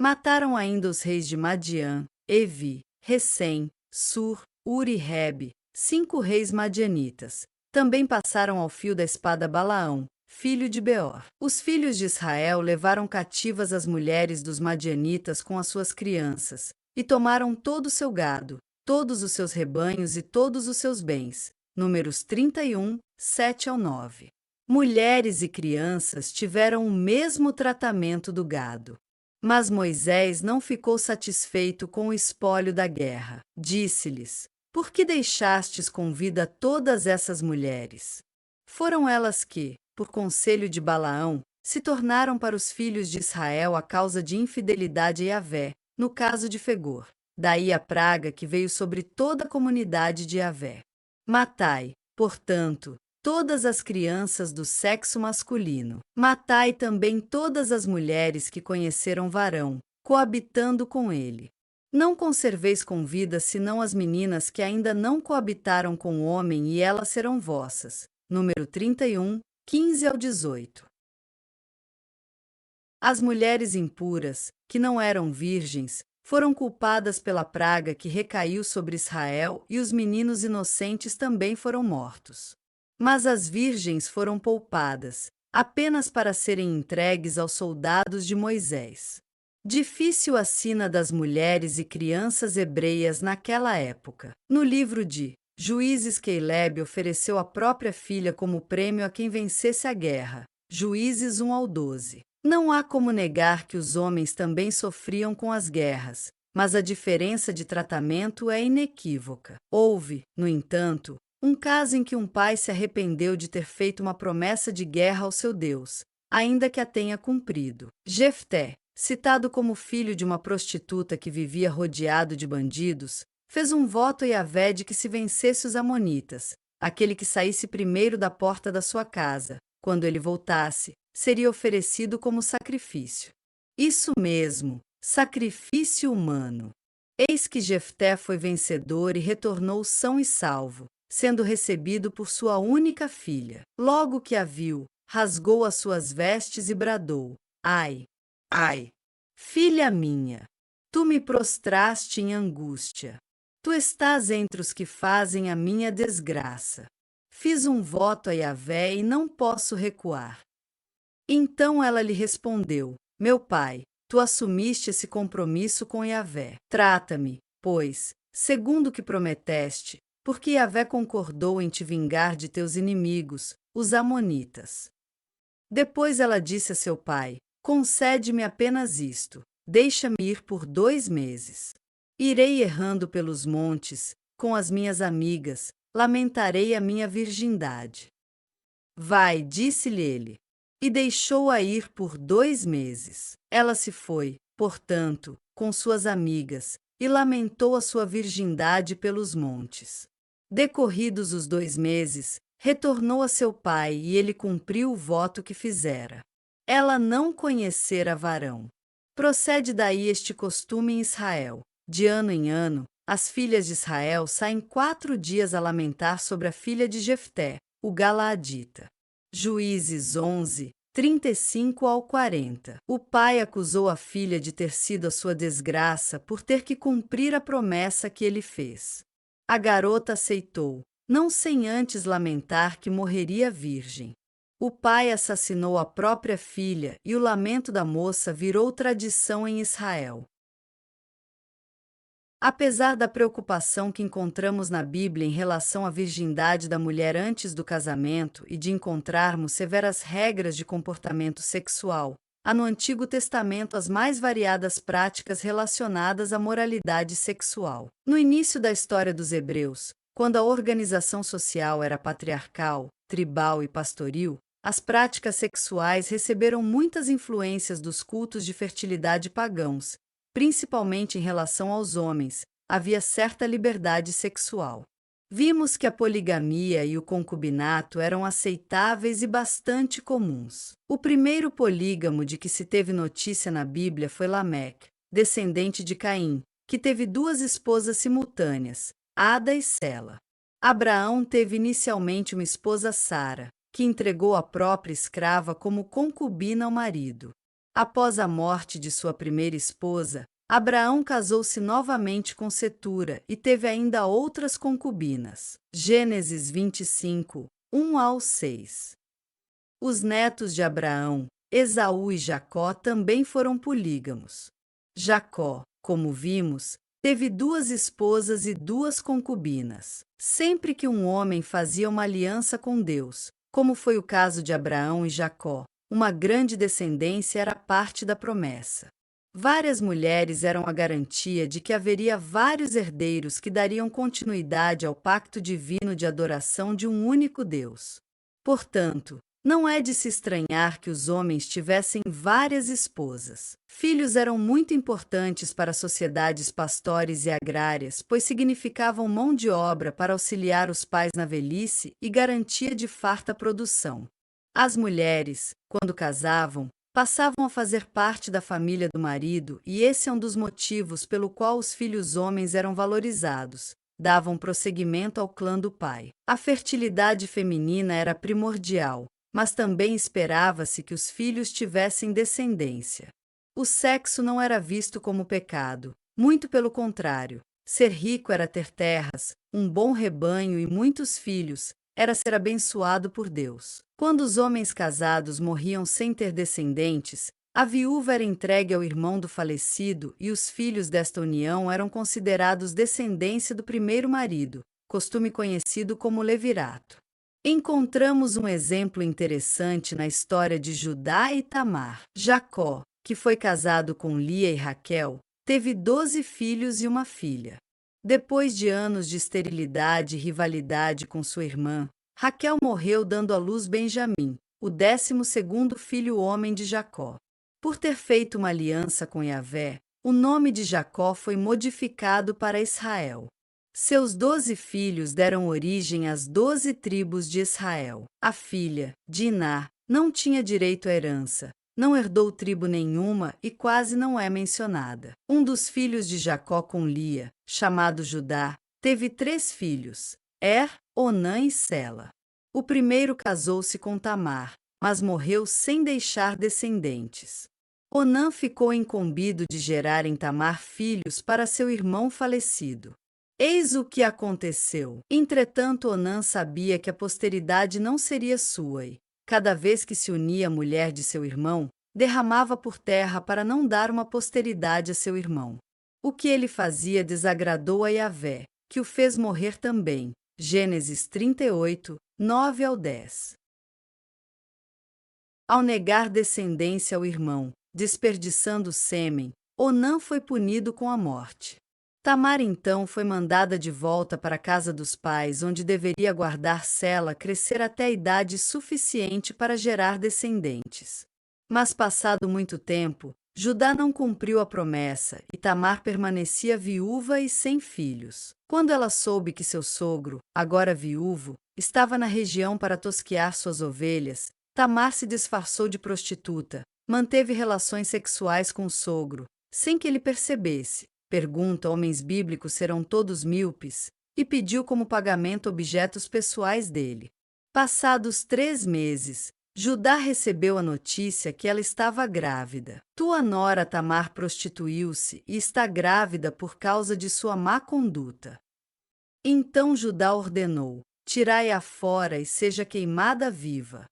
[SPEAKER 2] Mataram ainda os reis de Madiã, Evi, Recém, Sur, Uri e Rebe, 5 reis madianitas. Também passaram ao fio da espada Balaão, filho de Beor. Os filhos de Israel levaram cativas as mulheres dos madianitas com as suas crianças, e tomaram todo o seu gado, todos os seus rebanhos e todos os seus bens. Números 31, 7-9. Mulheres e crianças tiveram o mesmo tratamento do gado. Mas Moisés não ficou satisfeito com o espólio da guerra. Disse-lhes: por que deixastes com vida todas essas mulheres? Foram elas que, por conselho de Balaão, se tornaram para os filhos de Israel a causa de infidelidade a Yahvé, no caso de Fegor. Daí a praga que veio sobre toda a comunidade de Yahvé. Matai, portanto, todas as crianças do sexo masculino. Matai também todas as mulheres que conheceram varão, coabitando com ele. Não conserveis com vida senão as meninas que ainda não coabitaram com o homem, e elas serão vossas. Número 31, 15-18. As mulheres impuras, que não eram virgens, foram culpadas pela praga que recaiu sobre Israel, e os meninos inocentes também foram mortos. Mas as virgens foram poupadas, apenas para serem entregues aos soldados de Moisés. Difícil a sina das mulheres e crianças hebreias naquela época. No livro de Juízes, Caleb ofereceu a própria filha como prêmio a quem vencesse a guerra. Juízes 1-12. Não há como negar que os homens também sofriam com as guerras, mas a diferença de tratamento é inequívoca. Houve, no entanto, um caso em que um pai se arrependeu de ter feito uma promessa de guerra ao seu Deus, ainda que a tenha cumprido. Jefté, citado como filho de uma prostituta que vivia rodeado de bandidos, fez um voto a Yahvé de que se vencesse os amonitas, aquele que saísse primeiro da porta da sua casa, quando ele voltasse, seria oferecido como sacrifício. Isso mesmo, sacrifício humano. Eis que Jefté foi vencedor e retornou são e salvo, sendo recebido por sua única filha. Logo que a viu, rasgou as suas vestes e bradou: ai! Ai! Filha minha! Tu me prostraste em angústia. Tu estás entre os que fazem a minha desgraça. Fiz um voto a Yahvé e não posso recuar. Então ela lhe respondeu: meu pai, tu assumiste esse compromisso com Yahvé. Trata-me, pois, segundo o que prometeste, porque Yahvé concordou em te vingar de teus inimigos, os amonitas. Depois ela disse a seu pai: concede-me apenas isto, deixa-me ir por 2 meses. Irei errando pelos montes, com as minhas amigas, lamentarei a minha virgindade. Vai, disse-lhe ele. E deixou-a ir por 2 meses. Ela se foi, portanto, com suas amigas, e lamentou a sua virgindade pelos montes. Decorridos os 2 meses, retornou a seu pai, e ele cumpriu o voto que fizera. Ela não conhecera varão. Procede daí este costume em Israel. De ano em ano, as filhas de Israel saem 4 dias a lamentar sobre a filha de Jefté, o Galaadita. Juízes 11, 35-40. O pai acusou a filha de ter sido a sua desgraça por ter que cumprir a promessa que ele fez. A garota aceitou, não sem antes lamentar que morreria virgem. O pai assassinou a própria filha e o lamento da moça virou tradição em Israel. Apesar da preocupação que encontramos na Bíblia em relação à virgindade da mulher antes do casamento e de encontrarmos severas regras de comportamento sexual, há no Antigo Testamento as mais variadas práticas relacionadas à moralidade sexual. No início da história dos Hebreus, quando a organização social era patriarcal, tribal e pastoril, as práticas sexuais receberam muitas influências dos cultos de fertilidade pagãos. Principalmente em relação aos homens, havia certa liberdade sexual. Vimos que a poligamia e o concubinato eram aceitáveis e bastante comuns. O primeiro polígamo de que se teve notícia na Bíblia foi Lameque, descendente de Caim, que teve 2 esposas simultâneas, Ada e Sela. Abraão teve inicialmente uma esposa Sara, que entregou a própria escrava como concubina ao marido. Após a morte de sua primeira esposa, Abraão casou-se novamente com Cetura e teve ainda outras concubinas. Gênesis 25, 1 ao 6. Os netos de Abraão, Esaú e Jacó, também foram polígamos. Jacó, como vimos, teve 2 esposas e 2 concubinas. Sempre que um homem fazia uma aliança com Deus, como foi o caso de Abraão e Jacó, uma grande descendência era parte da promessa. Várias mulheres eram a garantia de que haveria vários herdeiros que dariam continuidade ao pacto divino de adoração de um único Deus. Portanto, não é de se estranhar que os homens tivessem várias esposas. Filhos eram muito importantes para sociedades pastores e agrárias, pois significavam mão de obra para auxiliar os pais na velhice e garantia de farta produção. As mulheres, quando casavam, passavam a fazer parte da família do marido, e esse é um dos motivos pelo qual os filhos homens eram valorizados. Davam prosseguimento ao clã do pai. A fertilidade feminina era primordial, mas também esperava-se que os filhos tivessem descendência. O sexo não era visto como pecado, muito pelo contrário. Ser rico era ter terras, um bom rebanho e muitos filhos, era ser abençoado por Deus. Quando os homens casados morriam sem ter descendentes, a viúva era entregue ao irmão do falecido e os filhos desta união eram considerados descendência do primeiro marido, costume conhecido como levirato. Encontramos um exemplo interessante na história de Judá e Tamar. Jacó, que foi casado com Lia e Raquel, teve 12 filhos e uma filha. Depois de anos de esterilidade e rivalidade com sua irmã, Raquel morreu dando à luz Benjamim, o 12º filho homem de Jacó. Por ter feito uma aliança com Yahvé, o nome de Jacó foi modificado para Israel. Seus 12 filhos deram origem às 12 tribos de Israel. A filha, Diná, não tinha direito à herança, não herdou tribo nenhuma e quase não é mencionada. Um dos filhos de Jacó com Lia, chamado Judá, teve 3 filhos, Onã e Sela. O primeiro casou-se com Tamar, mas morreu sem deixar descendentes. Onã ficou incumbido de gerar em Tamar filhos para seu irmão falecido. Eis o que aconteceu. Entretanto, Onã sabia que a posteridade não seria sua e, cada vez que se unia à mulher de seu irmão, derramava por terra para não dar uma posteridade a seu irmão. O que ele fazia desagradou a Yahvé, que o fez morrer também. Gênesis 38, 9 ao 10. Ao negar descendência ao irmão, desperdiçando sêmen, Onã foi punido com a morte. Tamar então foi mandada de volta para a casa dos pais, onde deveria guardar Sela crescer até a idade suficiente para gerar descendentes. Mas passado muito tempo, Judá não cumpriu a promessa e Tamar permanecia viúva e sem filhos. Quando ela soube que seu sogro, agora viúvo, estava na região para tosquear suas ovelhas, Tamar se disfarçou de prostituta, manteve relações sexuais com o sogro, sem que ele percebesse. Pergunta: homens bíblicos serão todos míopes? E pediu como pagamento objetos pessoais dele. Passados 3 meses, Judá recebeu a notícia que ela estava grávida. Tua nora Tamar prostituiu-se e está grávida por causa de sua má conduta. Então Judá ordenou: tirai-a fora e seja queimada viva.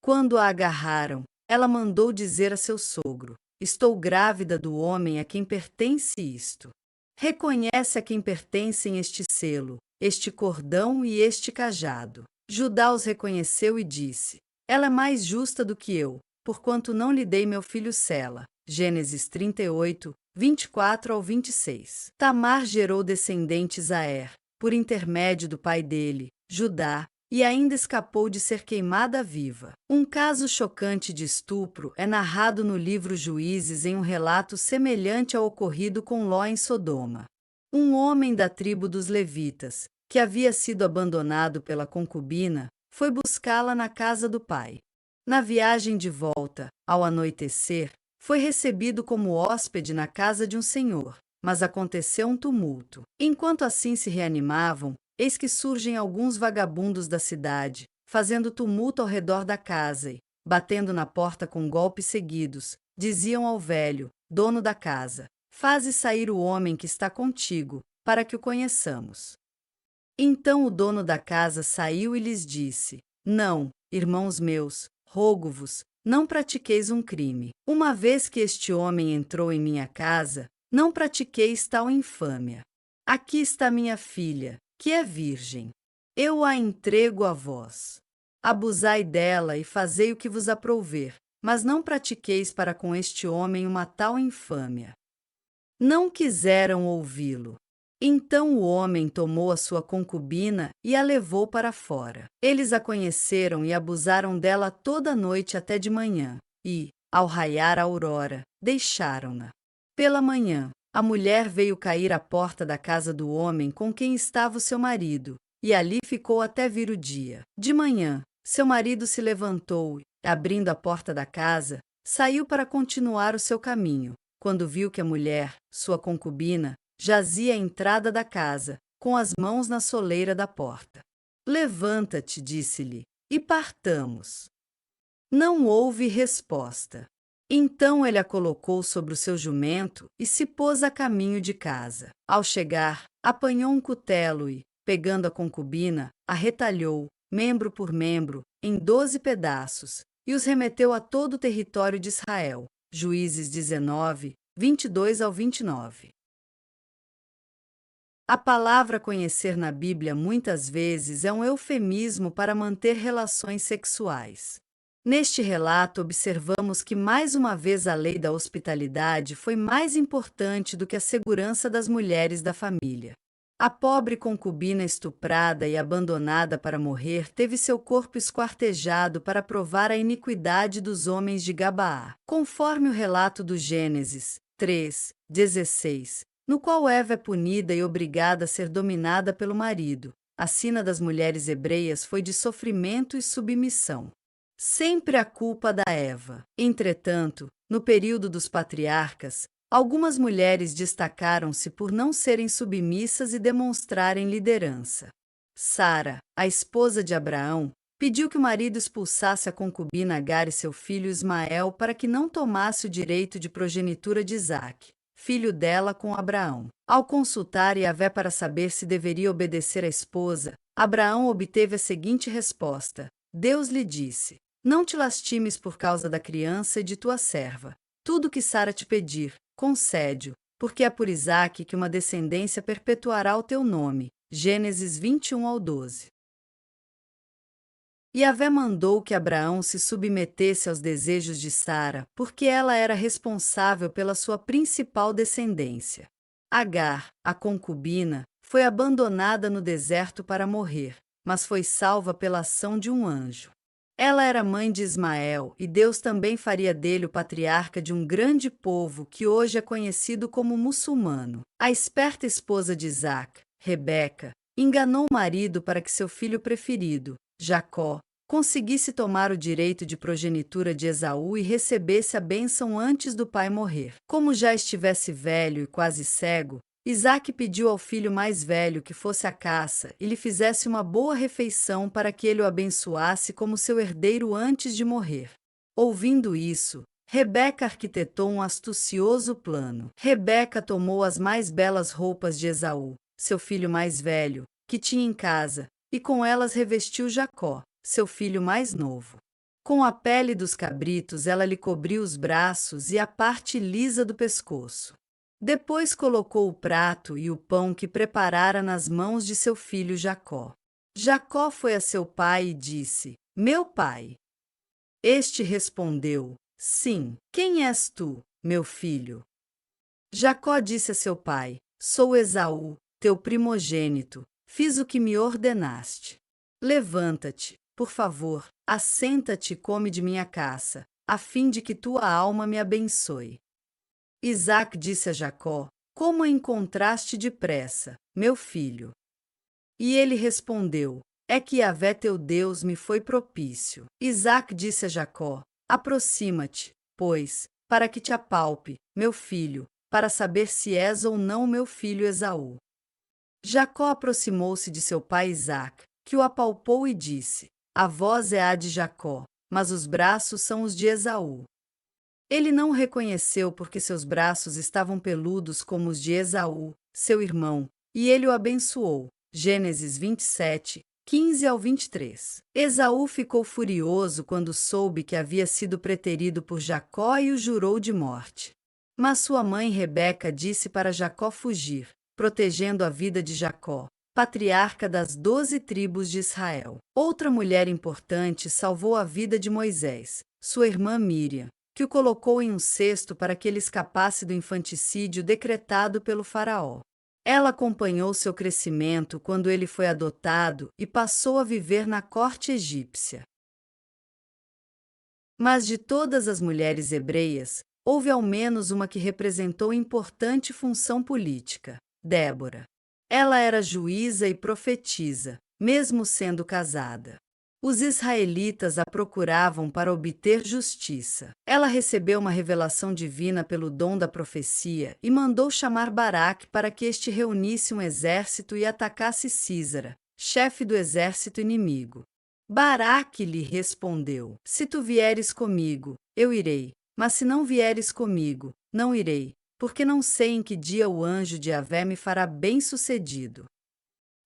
[SPEAKER 2] Quando a agarraram, ela mandou dizer a seu sogro: estou grávida do homem a quem pertence isto. Reconhece a quem pertencem este selo, este cordão e este cajado. Judá os reconheceu e disse: ela é mais justa do que eu, porquanto não lhe dei meu filho Sela. Gênesis 38, 24 ao 26. Tamar gerou descendentes a por intermédio do pai dele, Judá, e ainda escapou de ser queimada viva. Um caso chocante de estupro é narrado no livro Juízes em um relato semelhante ao ocorrido com Ló em Sodoma. Um homem da tribo dos levitas, que havia sido abandonado pela concubina, foi buscá-la na casa do pai. Na viagem de volta, ao anoitecer, foi recebido como hóspede na casa de um senhor, mas aconteceu um tumulto. Enquanto assim se reanimavam, eis que surgem alguns vagabundos da cidade, fazendo tumulto ao redor da casa e, batendo na porta com golpes seguidos, diziam ao velho, dono da casa: faze sair o homem que está contigo, para que o conheçamos. Então o dono da casa saiu e lhes disse: não, irmãos meus, rogo-vos, não pratiqueis um crime. Uma vez que este homem entrou em minha casa, não pratiqueis tal infâmia. Aqui está minha filha, que é virgem. Eu a entrego a vós. Abusai dela e fazei o que vos aprouver, mas não pratiqueis para com este homem uma tal infâmia. Não quiseram ouvi-lo. Então o homem tomou a sua concubina e a levou para fora. Eles a conheceram e abusaram dela toda a noite até de manhã, e, ao raiar a aurora, deixaram-na. Pela manhã, a mulher veio cair à porta da casa do homem com quem estava o seu marido, e ali ficou até vir o dia. De manhã, seu marido se levantou e, abrindo a porta da casa, saiu para continuar o seu caminho, quando viu que a mulher, sua concubina, jazia à entrada da casa, com as mãos na soleira da porta. Levanta-te, disse-lhe, e partamos. Não houve resposta. Então ele a colocou sobre o seu jumento e se pôs a caminho de casa. Ao chegar, apanhou um cutelo e, pegando a concubina, a retalhou, membro por membro, em 12 pedaços, e os remeteu a todo o território de Israel. Juízes 19, 22 ao 29. A palavra conhecer na Bíblia muitas vezes é um eufemismo para manter relações sexuais. Neste relato, observamos que mais uma vez a lei da hospitalidade foi mais importante do que a segurança das mulheres da família. A pobre concubina estuprada e abandonada para morrer teve seu corpo esquartejado para provar a iniquidade dos homens de Gabaá, conforme o relato do Gênesis 3:16. No qual Eva é punida e obrigada a ser dominada pelo marido. A sina das mulheres hebreias foi de sofrimento e submissão. Sempre a culpa da Eva. Entretanto, no período dos patriarcas, algumas mulheres destacaram-se por não serem submissas e demonstrarem liderança. Sara, a esposa de Abraão, pediu que o marido expulsasse a concubina Agar e seu filho Ismael para que não tomasse o direito de progenitura de Isaque, filho dela, com Abraão. Ao consultar Yahvé para saber se deveria obedecer à esposa, Abraão obteve a seguinte resposta: Deus lhe disse: não te lastimes por causa da criança e de tua serva. Tudo que Sara te pedir, concede-o, porque é por Isaque que uma descendência perpetuará o teu nome. Gênesis 21 ao 12. Yahvé mandou que Abraão se submetesse aos desejos de Sara, porque ela era responsável pela sua principal descendência. Agar, a concubina, foi abandonada no deserto para morrer, mas foi salva pela ação de um anjo. Ela era mãe de Ismael, e Deus também faria dele o patriarca de um grande povo que hoje é conhecido como muçulmano. A esperta esposa de Isaque, Rebeca, enganou o marido para que seu filho preferido, Jacó, conseguisse tomar o direito de progenitura de Esaú e recebesse a bênção antes do pai morrer. Como já estivesse velho e quase cego, Isaque pediu ao filho mais velho que fosse à caça e lhe fizesse uma boa refeição para que ele o abençoasse como seu herdeiro antes de morrer. Ouvindo isso, Rebeca arquitetou um astucioso plano. Rebeca tomou as mais belas roupas de Esaú, seu filho mais velho, que tinha em casa, e com elas revestiu Jacó, seu filho mais novo. Com a pele dos cabritos ela lhe cobriu os braços e a parte lisa do pescoço. Depois colocou o prato e o pão que preparara nas mãos de seu filho Jacó. Jacó foi a seu pai e disse: Meu pai. Este respondeu: Sim. Quem és tu, meu filho? Jacó disse a seu pai: Sou Esaú, teu primogênito. Fiz o que me ordenaste. Levanta-te, por favor, assenta-te e come de minha caça, a fim de que tua alma me abençoe. Isaque disse a Jacó: Como a encontraste depressa, meu filho? E ele respondeu: É que Yahvé teu Deus me foi propício. Isaque disse a Jacó: Aproxima-te, pois, para que te apalpe, meu filho, para saber se és ou não meu filho Esaú. Jacó aproximou-se de seu pai Isaque, que o apalpou e disse: A voz é a de Jacó, mas os braços são os de Esaú. Ele não o reconheceu porque seus braços estavam peludos como os de Esaú, seu irmão, e ele o abençoou. Gênesis 27, 15 ao 23. Esaú ficou furioso quando soube que havia sido preterido por Jacó e o jurou de morte. Mas sua mãe Rebeca disse para Jacó fugir, protegendo a vida de Jacó, patriarca das 12 tribos de Israel. Outra mulher importante salvou a vida de Moisés, sua irmã Míriam, que o colocou em um cesto para que ele escapasse do infanticídio decretado pelo faraó. Ela acompanhou seu crescimento quando ele foi adotado e passou a viver na corte egípcia. Mas de todas as mulheres hebreias, houve ao menos uma que representou importante função política: Débora. Ela era juíza e profetisa, mesmo sendo casada. Os israelitas a procuravam para obter justiça. Ela recebeu uma revelação divina pelo dom da profecia e mandou chamar Baraque para que este reunisse um exército e atacasse Sísara, chefe do exército inimigo. Baraque lhe respondeu: Se tu vieres comigo, eu irei, mas se não vieres comigo, não irei, porque não sei em que dia o anjo de Yahvé me fará bem-sucedido.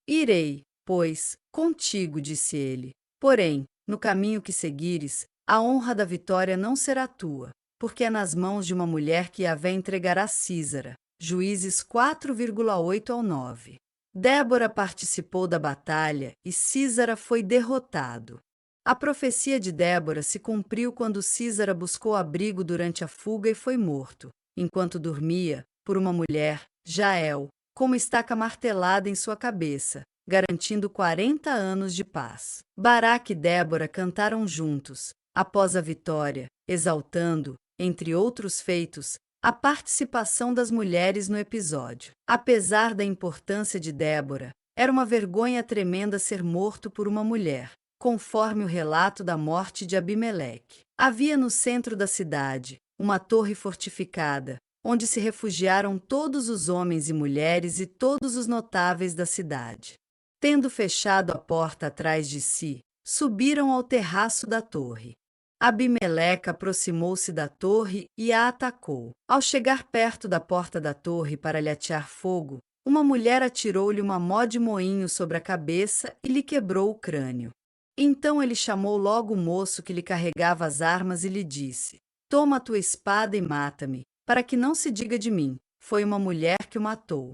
[SPEAKER 2] Irei, pois, contigo, disse ele. Porém, no caminho que seguires, a honra da vitória não será tua, porque é nas mãos de uma mulher que Yahvé entregará Sísara. Juízes 4,8 ao 9. Débora participou da batalha e Sísara foi derrotado. A profecia de Débora se cumpriu quando Sísara buscou abrigo durante a fuga e foi morto, enquanto dormia, por uma mulher, Jael, com uma estaca martelada em sua cabeça, garantindo 40 anos de paz. Baraque e Débora cantaram juntos, após a vitória, exaltando, entre outros feitos, a participação das mulheres no episódio. Apesar da importância de Débora, era uma vergonha tremenda ser morto por uma mulher, conforme o relato da morte de Abimeleque. Havia no centro da cidade uma torre fortificada, onde se refugiaram todos os homens e mulheres e todos os notáveis da cidade. Tendo fechado a porta atrás de si, subiram ao terraço da torre. Abimeleque aproximou-se da torre e a atacou. Ao chegar perto da porta da torre para lhe atear fogo, uma mulher atirou-lhe uma mó de moinho sobre a cabeça e lhe quebrou o crânio. Então ele chamou logo o moço que lhe carregava as armas e lhe disse: Toma a tua espada e mata-me, para que não se diga de mim, foi uma mulher que o matou.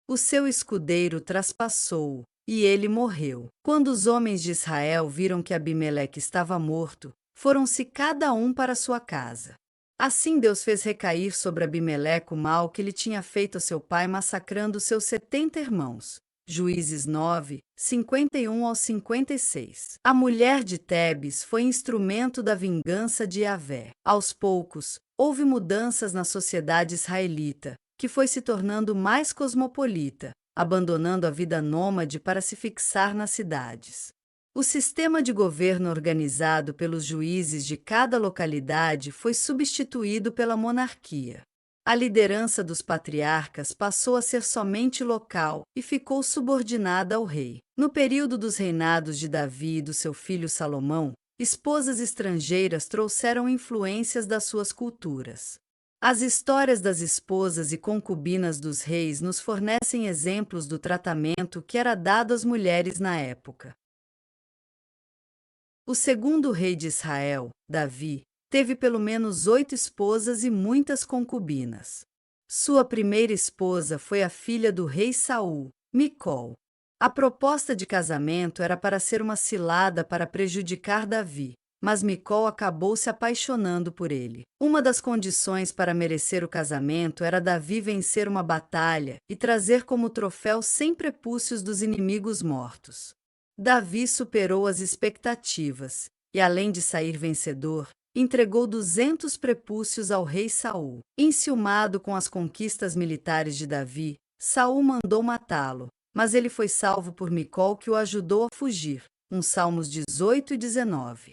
[SPEAKER 2] O seu escudeiro traspassou-o, e ele morreu. Quando os homens de Israel viram que Abimeleque estava morto, foram-se cada um para sua casa. Assim Deus fez recair sobre Abimeleque o mal que ele tinha feito a seu pai massacrando seus 70 irmãos. Juízes 9, 51 ao 56. A mulher de Tebes foi instrumento da vingança de Yahvé. Aos poucos, houve mudanças na sociedade israelita, que foi se tornando mais cosmopolita, abandonando a vida nômade para se fixar nas cidades. O sistema de governo organizado pelos juízes de cada localidade foi substituído pela monarquia. A liderança dos patriarcas passou a ser somente local e ficou subordinada ao rei. No período dos reinados de Davi e do seu filho Salomão, esposas estrangeiras trouxeram influências das suas culturas. As histórias das esposas e concubinas dos reis nos fornecem exemplos do tratamento que era dado às mulheres na época. O segundo rei de Israel, Davi, teve pelo menos 8 esposas e muitas concubinas. Sua primeira esposa foi a filha do rei Saul, Micol. A proposta de casamento era para ser uma cilada para prejudicar Davi, mas Micol acabou se apaixonando por ele. Uma das condições para merecer o casamento era Davi vencer uma batalha e trazer como troféu 100 prepúcios dos inimigos mortos. Davi superou as expectativas e, além de sair vencedor, entregou 200 prepúcios ao rei Saul. Enciumado com as conquistas militares de Davi, Saul mandou matá-lo, mas ele foi salvo por Micol, que o ajudou a fugir. Salmos 18 e 19.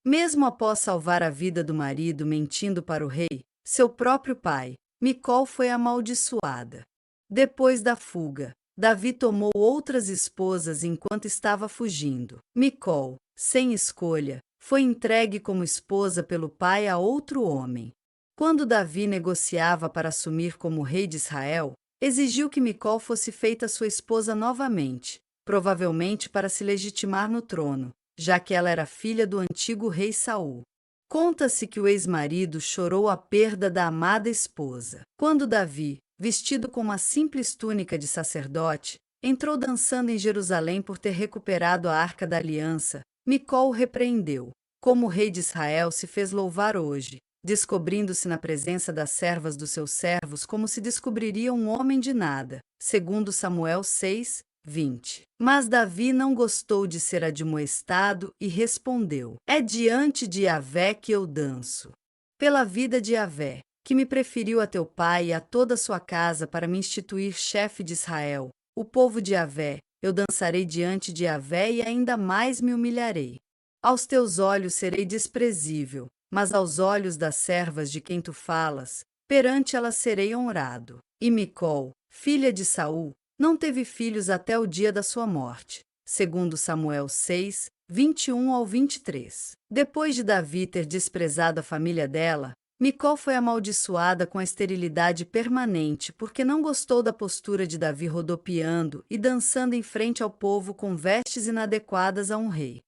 [SPEAKER 2] Mesmo após salvar a vida do marido mentindo para o rei, seu próprio pai, Micol foi amaldiçoada. Depois da fuga, Davi tomou outras esposas enquanto estava fugindo. Micol, sem escolha, foi entregue como esposa pelo pai a outro homem. Quando Davi negociava para assumir como rei de Israel, exigiu que Micol fosse feita sua esposa novamente, provavelmente para se legitimar no trono, já que ela era filha do antigo rei Saul. Conta-se que o ex-marido chorou a perda da amada esposa. Quando Davi, vestido com uma simples túnica de sacerdote, entrou dançando em Jerusalém por ter recuperado a Arca da Aliança, Micol o repreendeu. Como o rei de Israel se fez louvar hoje, descobrindo-se na presença das servas dos seus servos como se descobriria um homem de nada, segundo Samuel 6, 20. Mas Davi não gostou de ser admoestado e respondeu: É diante de Yahvé que eu danço. Pela vida de Yahvé, que me preferiu a teu pai e a toda a sua casa para me instituir chefe de Israel, o povo de Yahvé, eu dançarei diante de Yahvé e ainda mais me humilharei. Aos teus olhos serei desprezível, mas aos olhos das servas de quem tu falas, perante elas serei honrado. E Micol, filha de Saul, não teve filhos até o dia da sua morte, segundo Samuel 6, 21 ao 23. Depois de Davi ter desprezado a família dela, Micol foi amaldiçoada com a esterilidade permanente porque não gostou da postura de Davi rodopiando e dançando em frente ao povo com vestes inadequadas a um rei.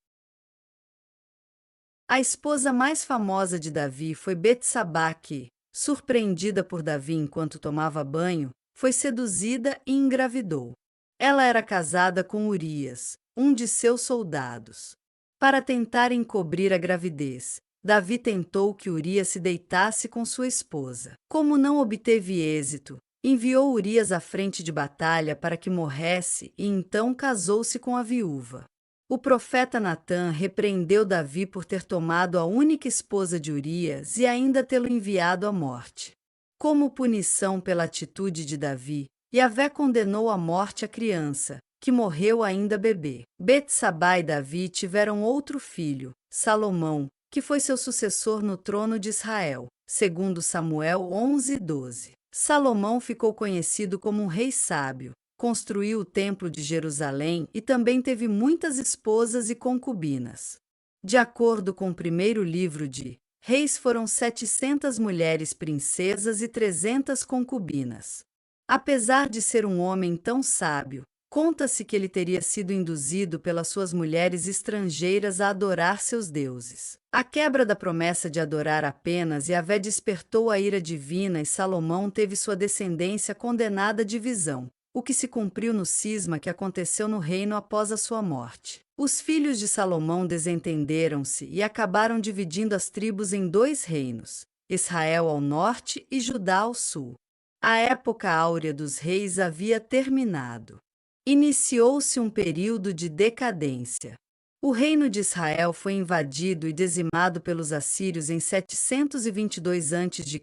[SPEAKER 2] A esposa mais famosa de Davi foi Betsabá que, surpreendida por Davi enquanto tomava banho, foi seduzida e engravidou. Ela era casada com Urias, um de seus soldados. Para tentar encobrir a gravidez, Davi tentou que Urias se deitasse com sua esposa. Como não obteve êxito, enviou Urias à frente de batalha para que morresse e então casou-se com a viúva. O profeta Natã repreendeu Davi por ter tomado a única esposa de Urias e ainda tê-lo enviado à morte. Como punição pela atitude de Davi, Yahvé condenou à morte a criança, que morreu ainda bebê. Betsabá e Davi tiveram outro filho, Salomão, que foi seu sucessor no trono de Israel, segundo Samuel 11:12. Salomão ficou conhecido como um rei sábio, construiu o Templo de Jerusalém e também teve muitas esposas e concubinas. De acordo com o primeiro livro de Reis, foram 700 mulheres princesas e 300 concubinas. Apesar de ser um homem tão sábio, conta-se que ele teria sido induzido pelas suas mulheres estrangeiras a adorar seus deuses. A quebra da promessa de adorar apenas Yahvé despertou a ira divina e Salomão teve sua descendência condenada à divisão, o que se cumpriu no cisma que aconteceu no reino após a sua morte. Os filhos de Salomão desentenderam-se e acabaram dividindo as tribos em dois reinos, Israel ao norte e Judá ao sul. A época áurea dos reis havia terminado. Iniciou-se um período de decadência. O reino de Israel foi invadido e dizimado pelos assírios em 722 a.C.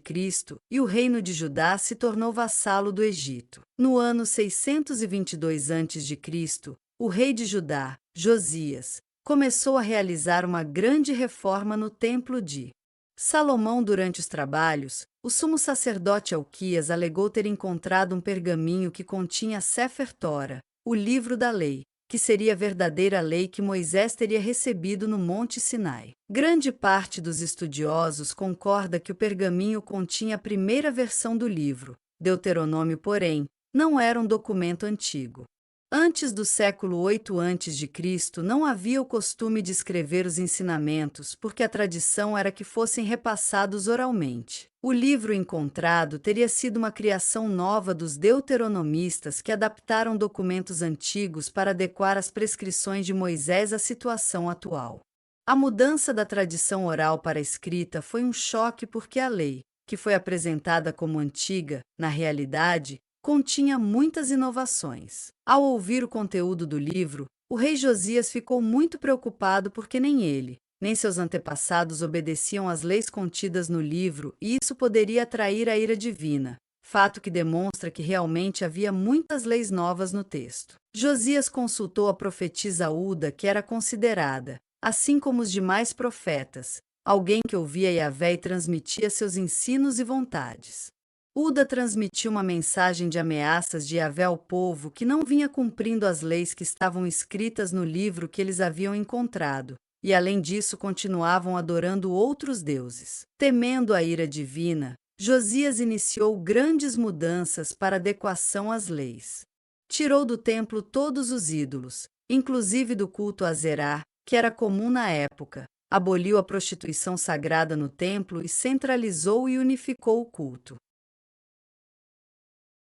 [SPEAKER 2] e o reino de Judá se tornou vassalo do Egito. No ano 622 a.C., o rei de Judá, Josias, começou a realizar uma grande reforma no templo de Salomão. Durante os trabalhos, o sumo sacerdote Alquias alegou ter encontrado um pergaminho que continha Sefer Torah, o livro da lei, que seria a verdadeira lei que Moisés teria recebido no Monte Sinai. Grande parte dos estudiosos concorda que o pergaminho continha a primeira versão do livro. Deuteronômio, porém, não era um documento antigo. Antes do século 8 a.C., não havia o costume de escrever os ensinamentos, porque a tradição era que fossem repassados oralmente. O livro encontrado teria sido uma criação nova dos deuteronomistas que adaptaram documentos antigos para adequar as prescrições de Moisés à situação atual. A mudança da tradição oral para a escrita foi um choque porque a lei, que foi apresentada como antiga, na realidade, continha muitas inovações. Ao ouvir o conteúdo do livro, o rei Josias ficou muito preocupado porque nem ele, nem seus antepassados obedeciam às leis contidas no livro e isso poderia atrair a ira divina, fato que demonstra que realmente havia muitas leis novas no texto. Josias consultou a profetisa Uda, que era considerada, assim como os demais profetas, alguém que ouvia Yahvé e transmitia seus ensinos e vontades. Uda transmitiu uma mensagem de ameaças de Yahvé ao povo que não vinha cumprindo as leis que estavam escritas no livro que eles haviam encontrado, e além disso continuavam adorando outros deuses. Temendo a ira divina, Josias iniciou grandes mudanças para adequação às leis. Tirou do templo todos os ídolos, inclusive do culto a Zerá, que era comum na época, aboliu a prostituição sagrada no templo e centralizou e unificou o culto.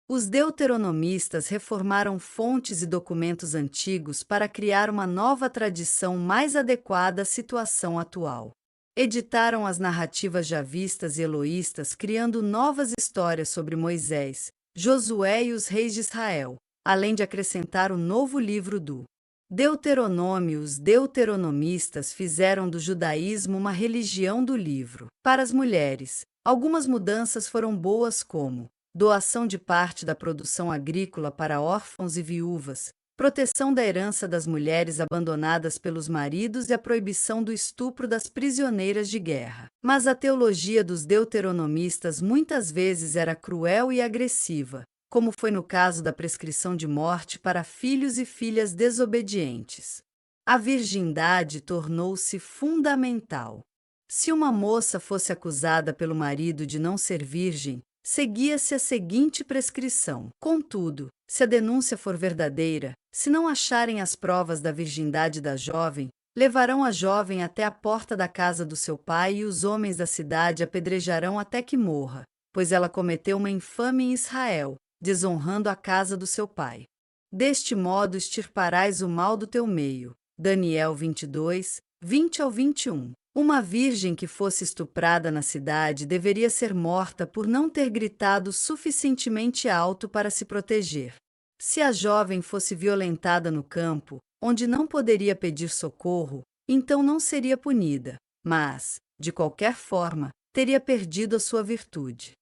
[SPEAKER 2] Os deuteronomistas reformaram fontes e documentos antigos para criar uma nova tradição mais adequada à situação atual. Editaram as narrativas javistas e eloístas, criando novas histórias sobre Moisés, Josué e os reis de Israel, além de acrescentar o novo livro do Deuteronômio. Os deuteronomistas fizeram do judaísmo uma religião do livro. Para as mulheres, algumas mudanças foram boas, como doação de parte da produção agrícola para órfãos e viúvas, proteção da herança das mulheres abandonadas pelos maridos e a proibição do estupro das prisioneiras de guerra. Mas a teologia dos deuteronomistas muitas vezes era cruel e agressiva, como foi no caso da prescrição de morte para filhos e filhas desobedientes. A virgindade tornou-se fundamental. Se uma moça fosse acusada pelo marido de não ser virgem, seguia-se a seguinte prescrição. Contudo, se a denúncia for verdadeira, se não acharem as provas da virgindade da jovem, levarão a jovem até a porta da casa do seu pai e os homens da cidade apedrejarão até que morra, pois ela cometeu uma infâmia em Israel, desonrando a casa do seu pai. Deste modo extirparás o mal do teu meio. Daniel 22, 20-21. Uma virgem que fosse estuprada na cidade deveria ser morta por não ter gritado suficientemente alto para se proteger. Se a jovem fosse violentada no campo, onde não poderia pedir socorro, então não seria punida, mas, de qualquer forma, teria perdido a sua virtude.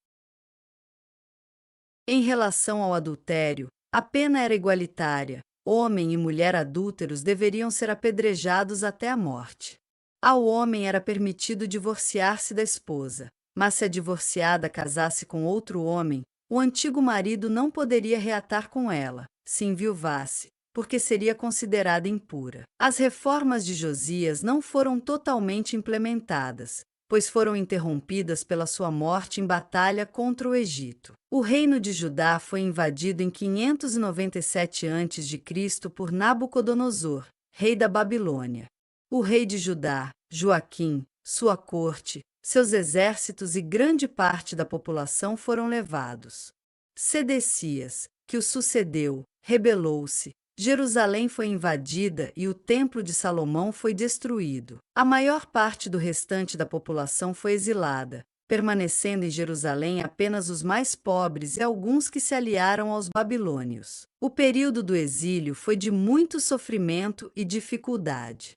[SPEAKER 2] Em relação ao adultério, a pena era igualitária. Homem e mulher adúlteros deveriam ser apedrejados até a morte. Ao homem era permitido divorciar-se da esposa, mas se a divorciada casasse com outro homem, o antigo marido não poderia reatar com ela, se enviuvasse, porque seria considerada impura. As reformas de Josias não foram totalmente implementadas, pois foram interrompidas pela sua morte em batalha contra o Egito. O reino de Judá foi invadido em 597 a.C. por Nabucodonosor, rei da Babilônia. O rei de Judá, Joaquim, sua corte, seus exércitos e grande parte da população foram levados. Sedecias, que o sucedeu, rebelou-se. Jerusalém foi invadida e o Templo de Salomão foi destruído. A maior parte do restante da população foi exilada, permanecendo em Jerusalém apenas os mais pobres e alguns que se aliaram aos babilônios. O período do exílio foi de muito sofrimento e dificuldade.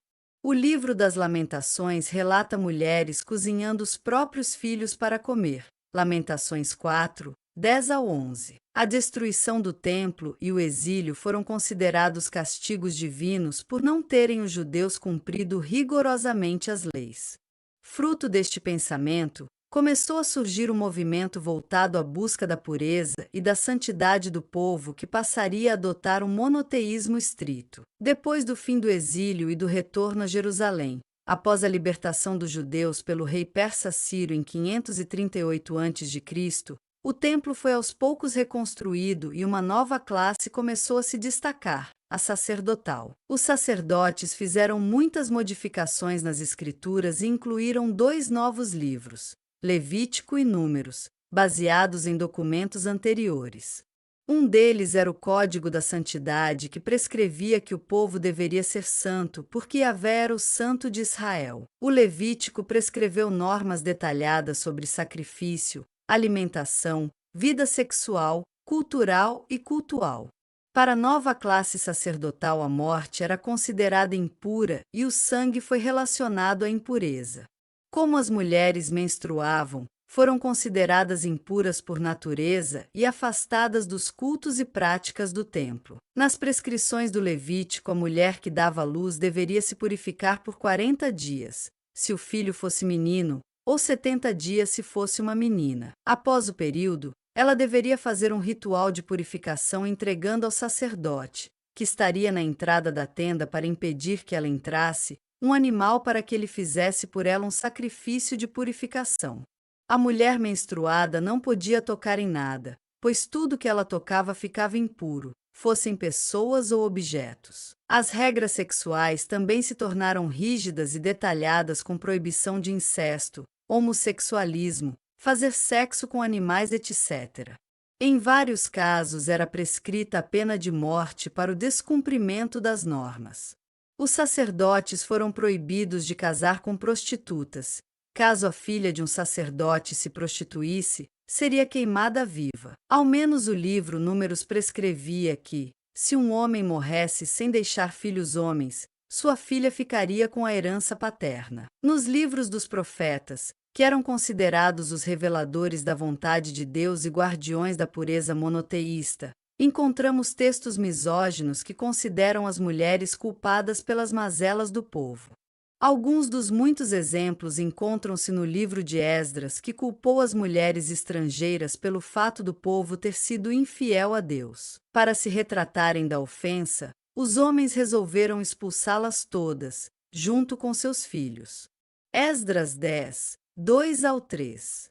[SPEAKER 2] O livro das Lamentações relata mulheres cozinhando os próprios filhos para comer. Lamentações 4, 10-11. A destruição do templo e o exílio foram considerados castigos divinos por não terem os judeus cumprido rigorosamente as leis. Fruto deste pensamento, começou a surgir um movimento voltado à busca da pureza e da santidade do povo que passaria a adotar um monoteísmo estrito. Depois do fim do exílio e do retorno a Jerusalém, após a libertação dos judeus pelo rei persa Ciro em 538 a.C., o templo foi aos poucos reconstruído e uma nova classe começou a se destacar, a sacerdotal. Os sacerdotes fizeram muitas modificações nas escrituras e incluíram 2 novos livros, Levítico e Números, baseados em documentos anteriores. Um deles era o Código da Santidade, que prescrevia que o povo deveria ser santo, porque Yahvé era o santo de Israel. O Levítico prescreveu normas detalhadas sobre sacrifício, alimentação, vida sexual, cultural e cultual. Para a nova classe sacerdotal, a morte era considerada impura e o sangue foi relacionado à impureza. Como as mulheres menstruavam, foram consideradas impuras por natureza e afastadas dos cultos e práticas do templo. Nas prescrições do Levítico, a mulher que dava à luz deveria se purificar por 40 dias, se o filho fosse menino, ou 70 dias se fosse uma menina. Após o período, ela deveria fazer um ritual de purificação entregando ao sacerdote, que estaria na entrada da tenda para impedir que ela entrasse, um animal para que ele fizesse por ela um sacrifício de purificação. A mulher menstruada não podia tocar em nada, pois tudo que ela tocava ficava impuro, fossem pessoas ou objetos. As regras sexuais também se tornaram rígidas e detalhadas com proibição de incesto, homossexualismo, fazer sexo com animais, etc. Em vários casos era prescrita a pena de morte para o descumprimento das normas. Os sacerdotes foram proibidos de casar com prostitutas. Caso a filha de um sacerdote se prostituísse, seria queimada viva. Ao menos o livro Números prescrevia que, se um homem morresse sem deixar filhos homens, sua filha ficaria com a herança paterna. Nos livros dos profetas, que eram considerados os reveladores da vontade de Deus e guardiões da pureza monoteísta, encontramos textos misóginos que consideram as mulheres culpadas pelas mazelas do povo. Alguns dos muitos exemplos encontram-se no livro de Esdras, que culpou as mulheres estrangeiras pelo fato do povo ter sido infiel a Deus. Para se retratarem da ofensa, os homens resolveram expulsá-las todas, junto com seus filhos. Esdras 10, 2-3.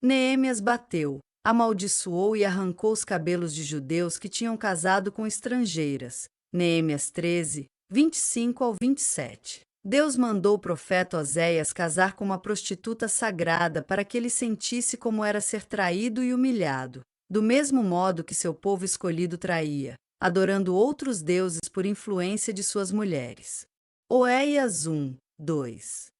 [SPEAKER 2] Neemias bateu, amaldiçoou e arrancou os cabelos de judeus que tinham casado com estrangeiras. Neemias 13, 25-27. Deus mandou o profeta Oséias casar com uma prostituta sagrada para que ele sentisse como era ser traído e humilhado, do mesmo modo que seu povo escolhido traía, adorando outros deuses por influência de suas mulheres. Oséias 1, 2.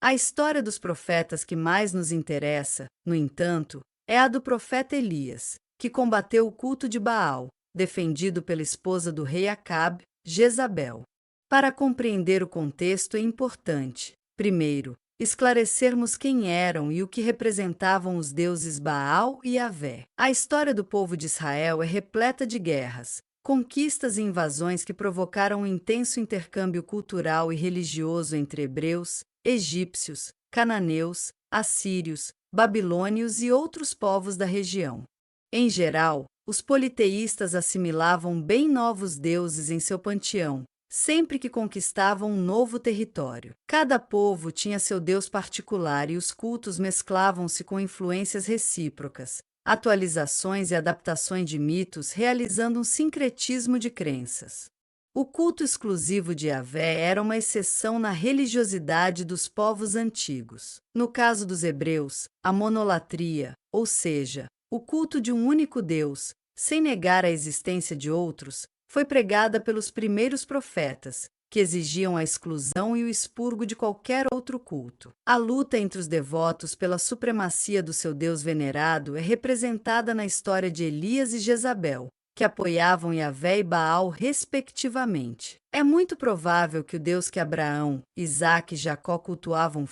[SPEAKER 2] A história dos profetas que mais nos interessa, no entanto, é a do profeta Elias, que combateu o culto de Baal, defendido pela esposa do rei Acabe, Jezabel. Para compreender o contexto é importante, primeiro, esclarecermos quem eram e o que representavam os deuses Baal e Yahvé. A história do povo de Israel é repleta de guerras, conquistas e invasões que provocaram um intenso intercâmbio cultural e religioso entre hebreus, egípcios, cananeus, assírios, babilônios e outros povos da região. Em geral, os politeístas assimilavam bem novos deuses em seu panteão, sempre que conquistavam um novo território. Cada povo tinha seu deus particular e os cultos mesclavam-se com influências recíprocas, atualizações e adaptações de mitos, realizando um sincretismo de crenças. O culto exclusivo de Yahvé era uma exceção na religiosidade dos povos antigos. No caso dos hebreus, a monolatria, ou seja, o culto de um único Deus, sem negar a existência de outros, foi pregada pelos primeiros profetas, que exigiam a exclusão e o expurgo de qualquer outro culto. A luta entre os devotos pela supremacia do seu Deus venerado é representada na história de Elias e Jezabel, que apoiavam Yahvé e Baal respectivamente. É muito provável que o Deus que Abraão, Isaque e Jacó cultuavam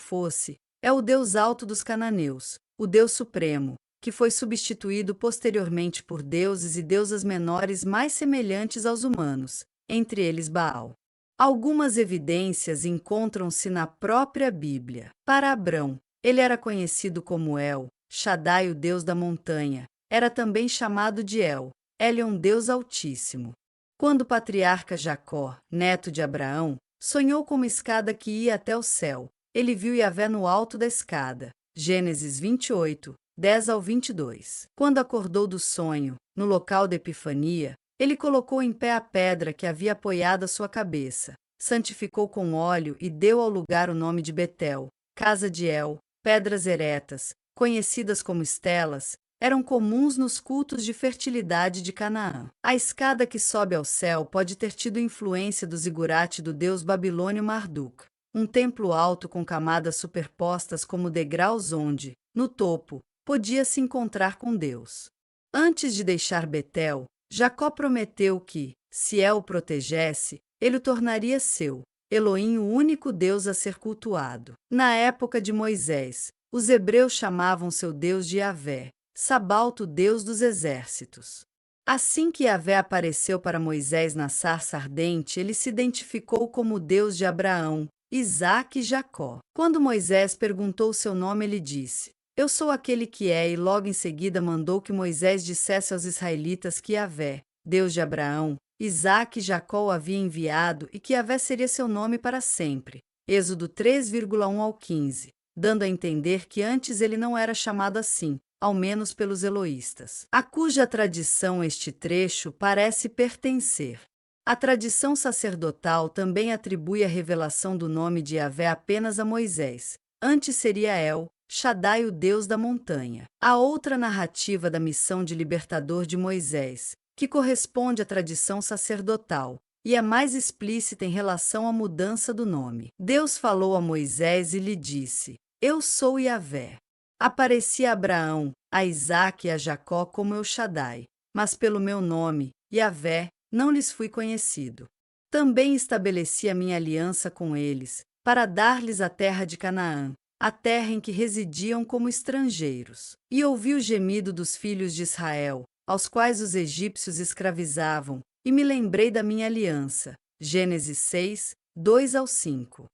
[SPEAKER 2] é o Deus alto dos cananeus, o Deus supremo, que foi substituído posteriormente por deuses e deusas menores mais semelhantes aos humanos, entre eles Baal. Algumas evidências encontram-se na própria Bíblia. Para Abrão, ele era conhecido como El, Shaddai, o Deus da montanha, era também chamado de El, Elion, Deus Altíssimo. Quando o patriarca Jacó, neto de Abraão, sonhou com uma escada que ia até o céu, ele viu Yahvé no alto da escada. Gênesis 28, 10-22. Quando acordou do sonho, no local da Epifania, ele colocou em pé a pedra que havia apoiado a sua cabeça, santificou com óleo e deu ao lugar o nome de Betel, casa de El. Pedras eretas, conhecidas como estelas, eram comuns nos cultos de fertilidade de Canaã. A escada que sobe ao céu pode ter tido influência do zigurate do deus babilônio Marduk, um templo alto com camadas superpostas como degraus onde, no topo, podia se encontrar com Deus. Antes de deixar Betel, Jacó prometeu que, se El o protegesse, ele o tornaria seu, Elohim, o único Deus a ser cultuado. Na época de Moisés, os hebreus chamavam seu Deus de Yahvé, Sabaoth, Deus dos exércitos. Assim que Yahvé apareceu para Moisés na sarça ardente, ele se identificou como o Deus de Abraão, Isaque e Jacó. Quando Moisés perguntou seu nome, ele disse: Eu sou aquele que é, e logo em seguida mandou que Moisés dissesse aos israelitas que Yahvé, Deus de Abraão, Isaque e Jacó o havia enviado e que Yahvé seria seu nome para sempre. Êxodo 3,1 ao 15, dando a entender que antes ele não era chamado assim, ao menos pelos eloístas, a cuja tradição este trecho parece pertencer. A tradição sacerdotal também atribui a revelação do nome de Yahvé apenas a Moisés. Antes seria El Shaddai, o Deus da montanha. Há outra narrativa da missão de libertador de Moisés, que corresponde à tradição sacerdotal, e é mais explícita em relação à mudança do nome. Deus falou a Moisés e lhe disse: Eu sou Yahvé. Apareci a Abraão, a Isaque e a Jacó como El Shaddai, mas pelo meu nome, Yahvé, não lhes fui conhecido. Também estabeleci a minha aliança com eles, para dar-lhes a terra de Canaã, a terra em que residiam como estrangeiros. E ouvi o gemido dos filhos de Israel, aos quais os egípcios escravizavam, e me lembrei da minha aliança. Gênesis 6, 2 ao 5.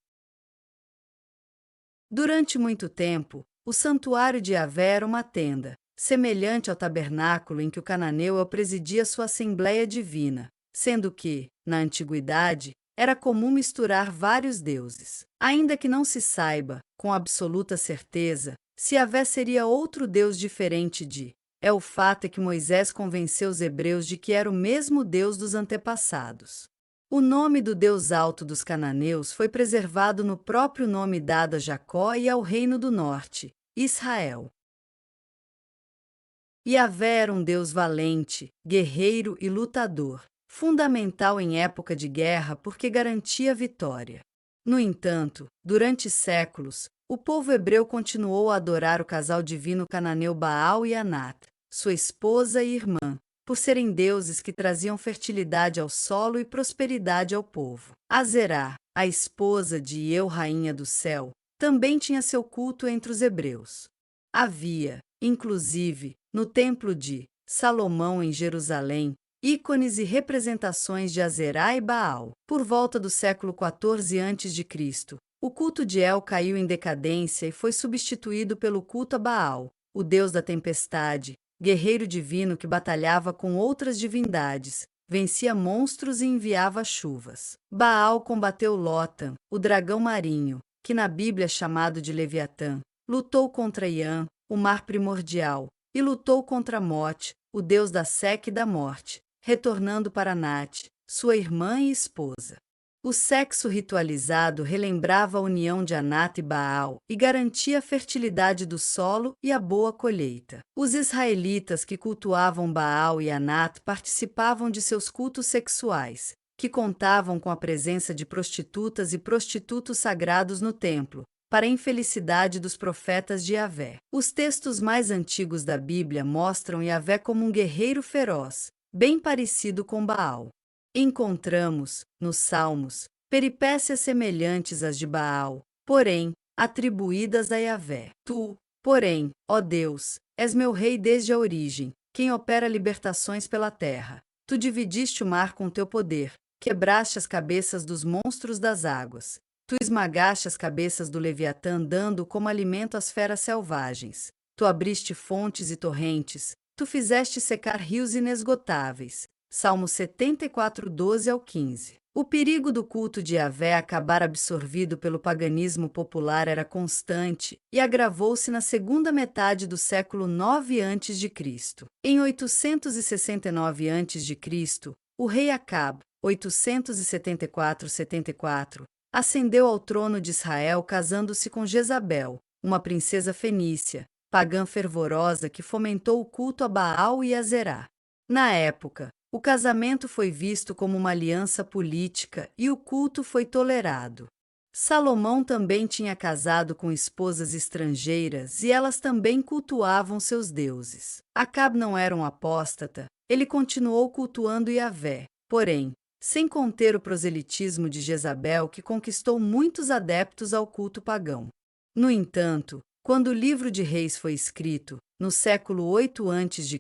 [SPEAKER 2] Durante muito tempo, o santuário de Yahvé era uma tenda, semelhante ao tabernáculo em que o cananeu presidia sua assembleia divina, sendo que, na antiguidade, era comum misturar vários deuses. Ainda que não se saiba, com absoluta certeza, se Yahvé seria outro Deus diferente de. O fato é que Moisés convenceu os hebreus de que era o mesmo Deus dos antepassados. O nome do Deus alto dos cananeus foi preservado no próprio nome dado a Jacó e ao reino do norte, Israel. Yahvé era um Deus valente, guerreiro e lutador, fundamental em época de guerra porque garantia a vitória. No entanto, durante séculos, o povo hebreu continuou a adorar o casal divino cananeu Baal e Anat, sua esposa e irmã, por serem deuses que traziam fertilidade ao solo e prosperidade ao povo. Azerá, a esposa de Eu, rainha do céu, também tinha seu culto entre os hebreus. Havia, inclusive, no templo de Salomão em Jerusalém, ícones e representações de Azerá e Baal. Por volta do século XIV a.C., o culto de El caiu em decadência e foi substituído pelo culto a Baal, o deus da tempestade, guerreiro divino que batalhava com outras divindades, vencia monstros e enviava chuvas. Baal combateu Lotan, o dragão marinho, que na Bíblia é chamado de Leviatã, lutou contra Iã, o mar primordial, e lutou contra Mote, o deus da seca e da morte, retornando para Nat, sua irmã e esposa. O sexo ritualizado relembrava a união de Anat e Baal e garantia a fertilidade do solo e a boa colheita. Os israelitas que cultuavam Baal e Anat participavam de seus cultos sexuais, que contavam com a presença de prostitutas e prostitutos sagrados no templo, para a infelicidade dos profetas de Yahvé. Os textos mais antigos da Bíblia mostram Yahvé como um guerreiro feroz, bem parecido com Baal. Encontramos, nos Salmos, peripécias semelhantes às de Baal, porém, atribuídas a Yahvé. Tu, porém, ó Deus, és meu rei desde a origem, quem opera libertações pela terra. Tu dividiste o mar com teu poder, quebraste as cabeças dos monstros das águas. Tu esmagaste as cabeças do Leviatã dando como alimento às feras selvagens. Tu abriste fontes e torrentes, tu fizeste secar rios inesgotáveis. Salmo 74, 12 ao 15. O perigo do culto de Yahvé acabar absorvido pelo paganismo popular era constante e agravou-se na segunda metade do século IX a.C. Em 869 a.C., o rei Acab, 874-74, ascendeu ao trono de Israel casando-se com Jezabel, uma princesa fenícia, pagã fervorosa que fomentou o culto a Baal e a Zerá. Na época, o casamento foi visto como uma aliança política e o culto foi tolerado. Salomão também tinha casado com esposas estrangeiras e elas também cultuavam seus deuses. Acab não era um apóstata, ele continuou cultuando Yahvé, porém, sem conter o proselitismo de Jezabel que conquistou muitos adeptos ao culto pagão. No entanto, quando o livro de Reis foi escrito, no século 8 a.C.,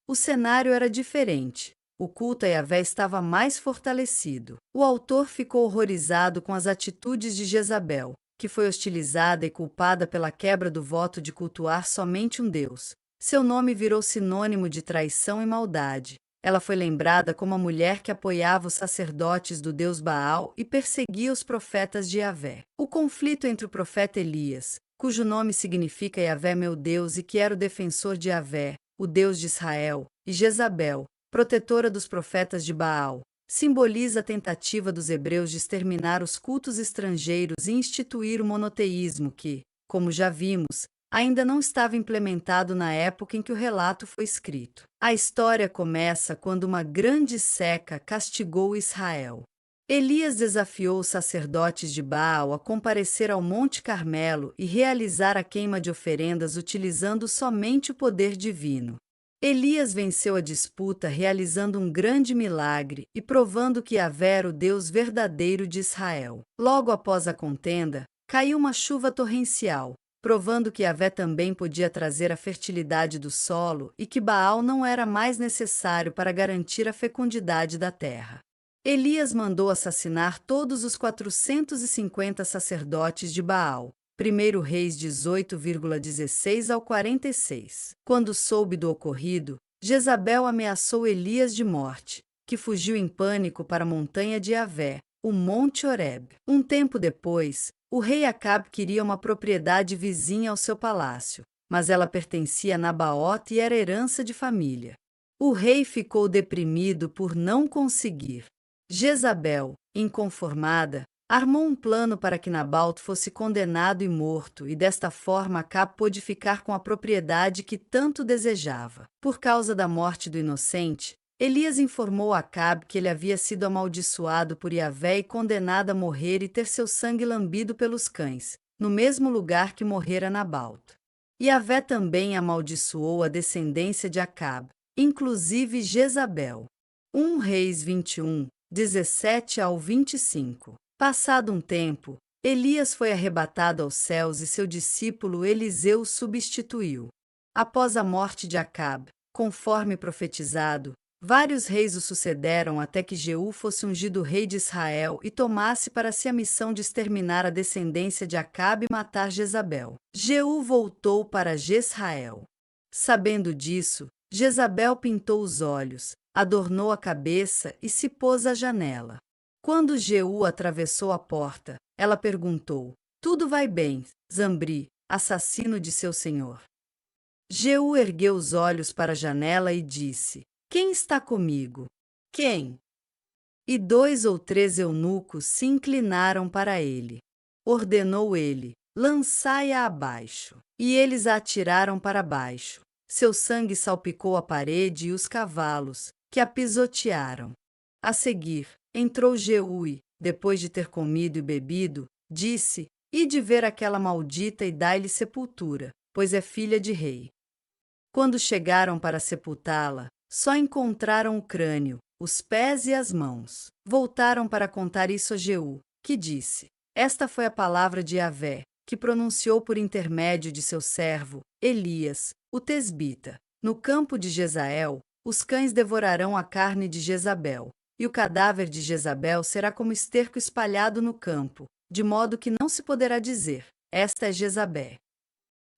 [SPEAKER 2] o cenário era diferente. O culto a Yahvé estava mais fortalecido. O autor ficou horrorizado com as atitudes de Jezabel, que foi hostilizada e culpada pela quebra do voto de cultuar somente um Deus. Seu nome virou sinônimo de traição e maldade. Ela foi lembrada como a mulher que apoiava os sacerdotes do deus Baal e perseguia os profetas de Yahvé. O conflito entre o profeta Elias, cujo nome significa Yahvé meu Deus e que era o defensor de Yahvé, o Deus de Israel, e Jezabel, protetora dos profetas de Baal, simboliza a tentativa dos hebreus de exterminar os cultos estrangeiros e instituir o monoteísmo que, como já vimos, ainda não estava implementado na época em que o relato foi escrito. A história começa quando uma grande seca castigou Israel. Elias desafiou os sacerdotes de Baal a comparecer ao Monte Carmelo e realizar a queima de oferendas utilizando somente o poder divino. Elias venceu a disputa realizando um grande milagre e provando que Yahvé era o Deus verdadeiro de Israel. Logo após a contenda, caiu uma chuva torrencial, provando que Yahvé também podia trazer a fertilidade do solo e que Baal não era mais necessário para garantir a fecundidade da terra. Elias mandou assassinar todos os 450 sacerdotes de Baal. 1 Reis 18,16 ao 46. Quando soube do ocorrido, Jezabel ameaçou Elias de morte, que fugiu em pânico para a montanha de Yahvé, o Monte Horebe. Um tempo depois, o rei Acabe queria uma propriedade vizinha ao seu palácio, mas ela pertencia a Nabaote e era herança de família. O rei ficou deprimido por não conseguir. Jezabel, inconformada, armou um plano para que Nabal fosse condenado e morto, e desta forma Acabe pôde ficar com a propriedade que tanto desejava. Por causa da morte do inocente, Elias informou a Acabe que ele havia sido amaldiçoado por Yahvé e condenado a morrer e ter seu sangue lambido pelos cães, no mesmo lugar que morrera Nabal. Yahvé também amaldiçoou a descendência de Acabe, inclusive Jezabel. 1 Reis 21, 17 ao 25. Passado um tempo, Elias foi arrebatado aos céus e seu discípulo Eliseu o substituiu. Após a morte de Acabe, conforme profetizado, vários reis o sucederam até que Jeú fosse ungido rei de Israel e tomasse para si a missão de exterminar a descendência de Acabe e matar Jezabel. Jeú voltou para Jezrael. Sabendo disso, Jezabel pintou os olhos, adornou a cabeça e se pôs à janela. Quando Jeú atravessou a porta, ela perguntou: "Tudo vai bem, Zambri, assassino de seu senhor?" Jeú ergueu os olhos para a janela e disse: "Quem está comigo?" "Quem?" E 2 ou 3 eunucos se inclinaram para ele. Ordenou ele: "Lançai-a abaixo." E eles a atiraram para baixo. Seu sangue salpicou a parede e os cavalos, que a pisotearam. A seguir, entrou Jeú e, depois de ter comido e bebido, disse: "Ide ver aquela maldita e dai-lhe sepultura, pois é filha de rei." Quando chegaram para sepultá-la, só encontraram o crânio, os pés e as mãos. Voltaram para contar isso a Jeú, que disse: "Esta foi a palavra de Yahvé, que pronunciou por intermédio de seu servo, Elias, o tesbita. No campo de Jezael, os cães devorarão a carne de Jezabel, e o cadáver de Jezabel será como esterco espalhado no campo, de modo que não se poderá dizer: esta é Jezabel."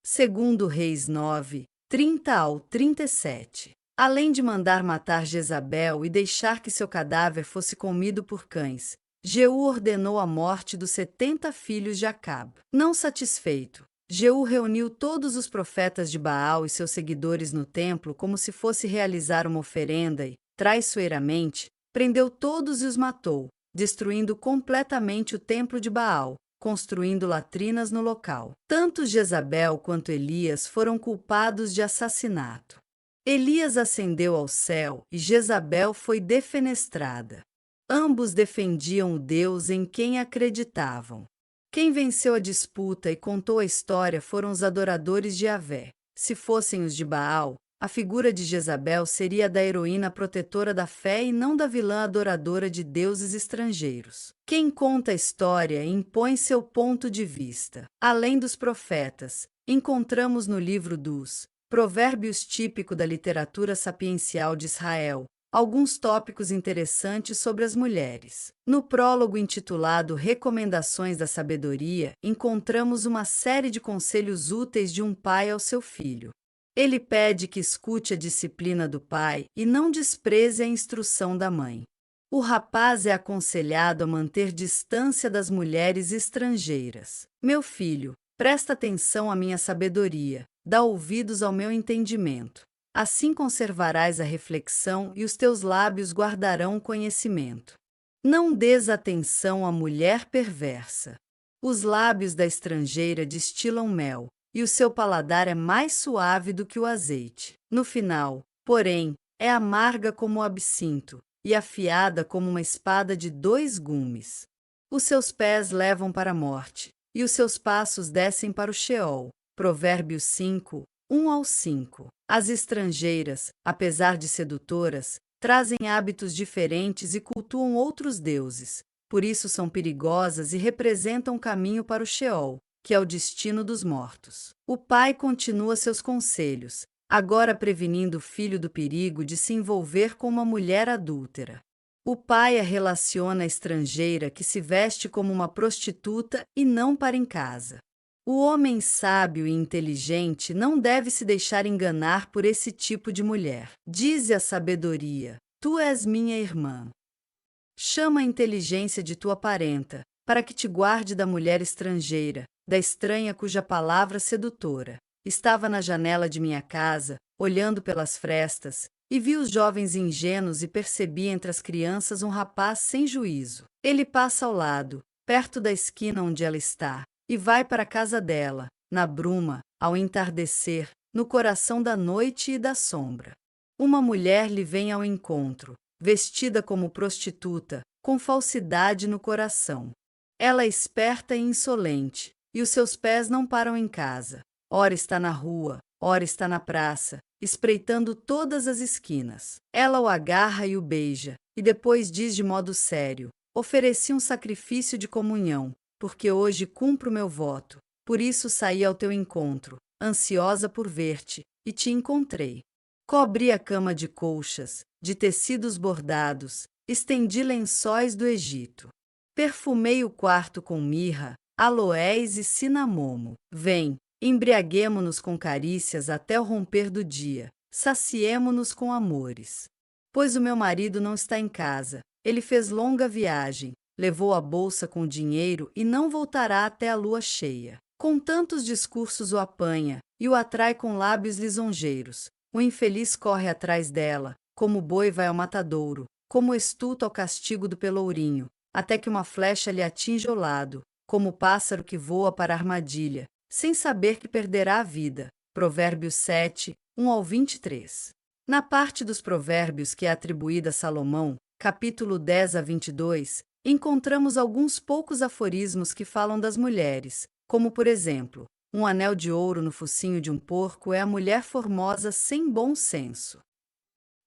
[SPEAKER 2] Segundo Reis 9, 30 ao 37. Além de mandar matar Jezabel e deixar que seu cadáver fosse comido por cães, Jeú ordenou a morte dos 70 filhos de Acabe. Não satisfeito, Jeú reuniu todos os profetas de Baal e seus seguidores no templo como se fosse realizar uma oferenda e, traiçoeiramente, prendeu todos e os matou, destruindo completamente o templo de Baal, construindo latrinas no local. Tanto Jezabel quanto Elias foram culpados de assassinato. Elias ascendeu ao céu e Jezabel foi defenestrada. Ambos defendiam o Deus em quem acreditavam. Quem venceu a disputa e contou a história foram os adoradores de Yahvé. Se fossem os de Baal, a figura de Jezabel seria a da heroína protetora da fé e não da vilã adoradora de deuses estrangeiros. Quem conta a história impõe seu ponto de vista. Além dos profetas, encontramos no livro dos Provérbios, típico da literatura sapiencial de Israel, alguns tópicos interessantes sobre as mulheres. No prólogo intitulado Recomendações da Sabedoria, encontramos uma série de conselhos úteis de um pai ao seu filho. Ele pede que escute a disciplina do pai e não despreze a instrução da mãe. O rapaz é aconselhado a manter distância das mulheres estrangeiras. Meu filho, presta atenção à minha sabedoria, dá ouvidos ao meu entendimento. Assim conservarás a reflexão e os teus lábios guardarão o conhecimento. Não des atenção à mulher perversa. Os lábios da estrangeira destilam mel, e o seu paladar é mais suave do que o azeite. No final, porém, é amarga como o absinto, e afiada como uma espada de 2 gumes. Os seus pés levam para a morte, e os seus passos descem para o Sheol. Provérbios 5, 1 ao 5. As estrangeiras, apesar de sedutoras, trazem hábitos diferentes e cultuam outros deuses. Por isso são perigosas e representam um caminho para o Sheol, que é o destino dos mortos. O pai continua seus conselhos, agora prevenindo o filho do perigo de se envolver com uma mulher adúltera. O pai a relaciona à estrangeira que se veste como uma prostituta e não para em casa. O homem sábio e inteligente não deve se deixar enganar por esse tipo de mulher. Dize a sabedoria: tu és minha irmã. Chama a inteligência de tua parenta, para que te guarde da mulher estrangeira, da estranha cuja palavra sedutora. Estava na janela de minha casa, olhando pelas frestas, e vi os jovens ingênuos e percebi entre as crianças um rapaz sem juízo. Ele passa ao lado, perto da esquina onde ela está, e vai para a casa dela, na bruma, ao entardecer, no coração da noite e da sombra. Uma mulher lhe vem ao encontro, vestida como prostituta, com falsidade no coração. Ela é esperta e insolente, e os seus pés não param em casa. Ora está na rua, ora está na praça, espreitando todas as esquinas. Ela o agarra e o beija, e depois diz de modo sério: ofereci um sacrifício de comunhão, porque hoje cumpro meu voto. Por isso saí ao teu encontro, ansiosa por ver-te, e te encontrei. Cobri a cama de colchas, de tecidos bordados, estendi lençóis do Egito. Perfumei o quarto com mirra, aloés e cinamomo. Vem, embriaguemo-nos com carícias até o romper do dia, saciemo-nos com amores. Pois o meu marido não está em casa, ele fez longa viagem, levou a bolsa com dinheiro e não voltará até a lua cheia. Com tantos discursos o apanha, e o atrai com lábios lisonjeiros. O infeliz corre atrás dela, como o boi vai ao matadouro, como o estulto ao castigo do pelourinho, até que uma flecha lhe atinja o lado, como o pássaro que voa para a armadilha, sem saber que perderá a vida. Provérbios 7, 1 ao 23. Na parte dos provérbios que é atribuída a Salomão, capítulo 10 a 22, encontramos alguns poucos aforismos que falam das mulheres, como por exemplo: um anel de ouro no focinho de um porco é a mulher formosa sem bom senso.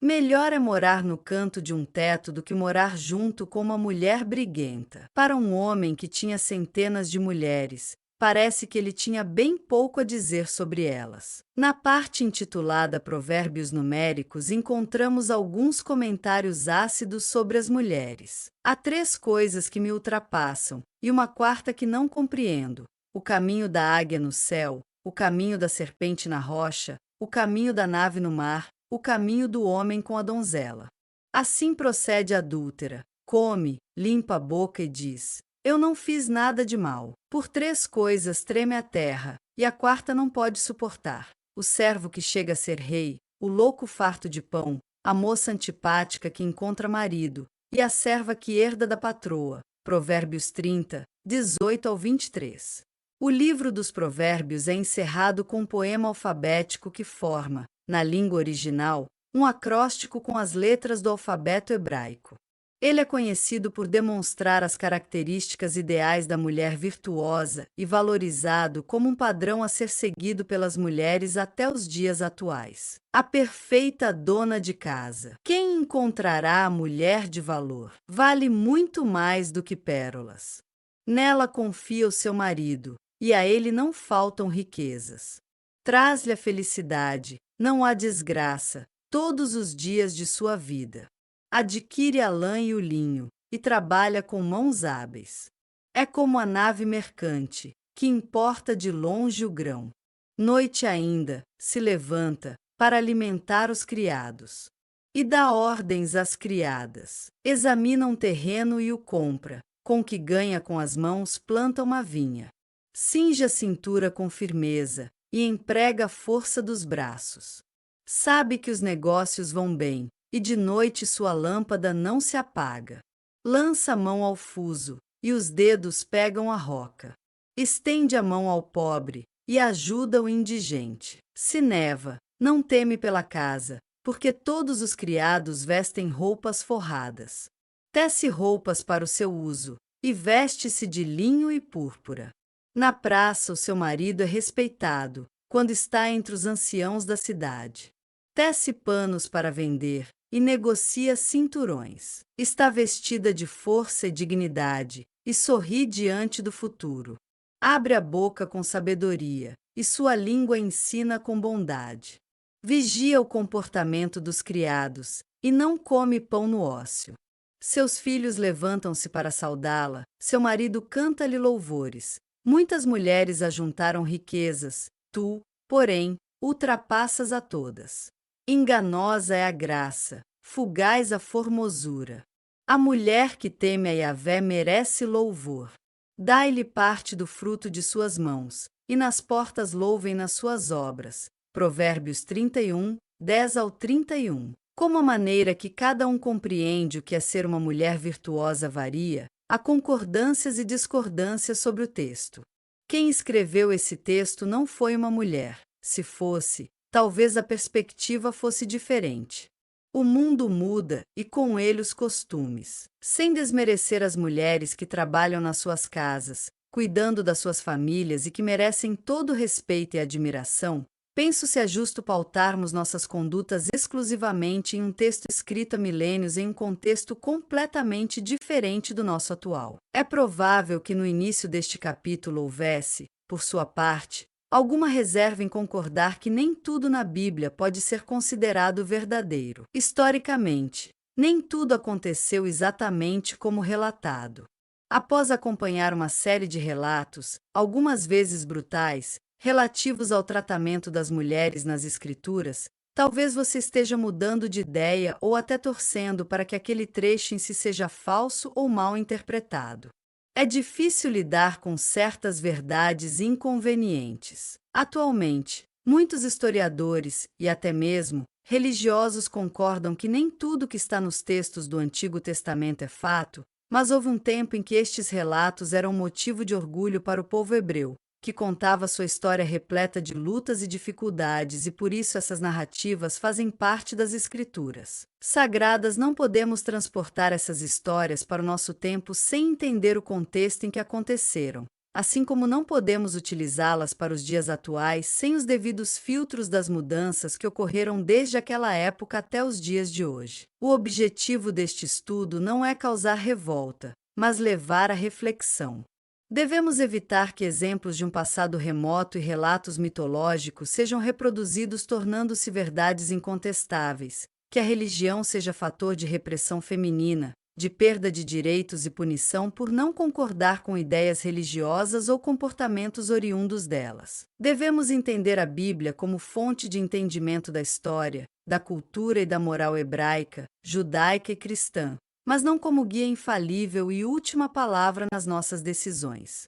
[SPEAKER 2] Melhor é morar no canto de um teto do que morar junto com uma mulher briguenta. Para um homem que tinha centenas de mulheres, parece que ele tinha bem pouco a dizer sobre elas. Na parte intitulada Provérbios Numéricos, encontramos alguns comentários ácidos sobre as mulheres. Há 3 coisas que me ultrapassam, e uma quarta que não compreendo: o caminho da águia no céu, o caminho da serpente na rocha, o caminho da nave no mar, o caminho do homem com a donzela. Assim procede a adúltera: come, limpa a boca e diz: eu não fiz nada de mal. Por 3 coisas treme a terra, e a quarta não pode suportar: o servo que chega a ser rei, o louco farto de pão, a moça antipática que encontra marido, e a serva que herda da patroa. Provérbios 30, 18 ao 23. O livro dos Provérbios é encerrado com um poema alfabético que forma, na língua original, um acróstico com as letras do alfabeto hebraico. Ele é conhecido por demonstrar as características ideais da mulher virtuosa e valorizado como um padrão a ser seguido pelas mulheres até os dias atuais. A perfeita dona de casa. Quem encontrará a mulher de valor? Vale muito mais do que pérolas. Nela confia o seu marido, e a ele não faltam riquezas. Traz-lhe a felicidade, não há desgraça, todos os dias de sua vida. Adquire a lã e o linho, e trabalha com mãos hábeis. É como a nave mercante, que importa de longe o grão. Noite ainda, se levanta, para alimentar os criados. E dá ordens às criadas. Examina um terreno e o compra. Com o que ganha com as mãos, planta uma vinha. Cinge a cintura com firmeza e emprega a força dos braços. Sabe que os negócios vão bem, e de noite sua lâmpada não se apaga. Lança a mão ao fuso, e os dedos pegam a roca. Estende a mão ao pobre, e ajuda o indigente. Se neva, não teme pela casa, porque todos os criados vestem roupas forradas. Tece roupas para o seu uso, e veste-se de linho e púrpura. Na praça o seu marido é respeitado, quando está entre os anciãos da cidade. Tece panos para vender, e negocia cinturões. Está vestida de força e dignidade, e sorri diante do futuro. Abre a boca com sabedoria, e sua língua ensina com bondade. Vigia o comportamento dos criados, e não come pão no ócio. Seus filhos levantam-se para saudá-la, seu marido canta-lhe louvores. Muitas mulheres ajuntaram riquezas, tu, porém, ultrapassas a todas. Enganosa é a graça, fugaz a formosura. A mulher que teme a Yahvé merece louvor. Dai-lhe parte do fruto de suas mãos, e nas portas louvem nas suas obras. Provérbios 31, 10-31. Como a maneira que cada um compreende o que é ser uma mulher virtuosa varia, há concordâncias e discordâncias sobre o texto. Quem escreveu esse texto não foi uma mulher. Se fosse, talvez a perspectiva fosse diferente. O mundo muda e com ele os costumes. Sem desmerecer as mulheres que trabalham nas suas casas, cuidando das suas famílias e que merecem todo respeito e admiração, penso se é justo pautarmos nossas condutas exclusivamente em um texto escrito há milênios em um contexto completamente diferente do nosso atual. É provável que no início deste capítulo houvesse, por sua parte, alguma reserva em concordar que nem tudo na Bíblia pode ser considerado verdadeiro. Historicamente, nem tudo aconteceu exatamente como relatado. Após acompanhar uma série de relatos, algumas vezes brutais, relativos ao tratamento das mulheres nas Escrituras, talvez você esteja mudando de ideia ou até torcendo para que aquele trecho em si seja falso ou mal interpretado. É difícil lidar com certas verdades inconvenientes. Atualmente, muitos historiadores, e até mesmo religiosos, concordam que nem tudo que está nos textos do Antigo Testamento é fato, mas houve um tempo em que estes relatos eram motivo de orgulho para o povo hebreu, que contava sua história repleta de lutas e dificuldades, e por isso essas narrativas fazem parte das Escrituras sagradas. Não podemos transportar essas histórias para o nosso tempo sem entender o contexto em que aconteceram, assim como não podemos utilizá-las para os dias atuais sem os devidos filtros das mudanças que ocorreram desde aquela época até os dias de hoje. O objetivo deste estudo não é causar revolta, mas levar à reflexão. Devemos evitar que exemplos de um passado remoto e relatos mitológicos sejam reproduzidos, tornando-se verdades incontestáveis, que a religião seja fator de repressão feminina, de perda de direitos e punição por não concordar com ideias religiosas ou comportamentos oriundos delas. Devemos entender a Bíblia como fonte de entendimento da história, da cultura e da moral hebraica, judaica e cristã, mas não como guia infalível e última palavra nas nossas decisões.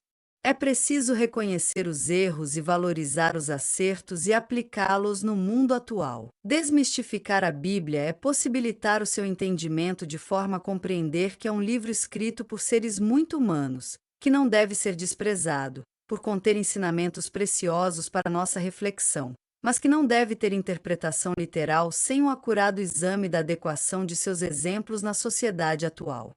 [SPEAKER 2] É preciso reconhecer os erros e valorizar os acertos e aplicá-los no mundo atual. Desmistificar a Bíblia é possibilitar o seu entendimento de forma a compreender que é um livro escrito por seres muito humanos, que não deve ser desprezado, por conter ensinamentos preciosos para nossa reflexão, mas que não deve ter interpretação literal sem um acurado exame da adequação de seus exemplos na sociedade atual.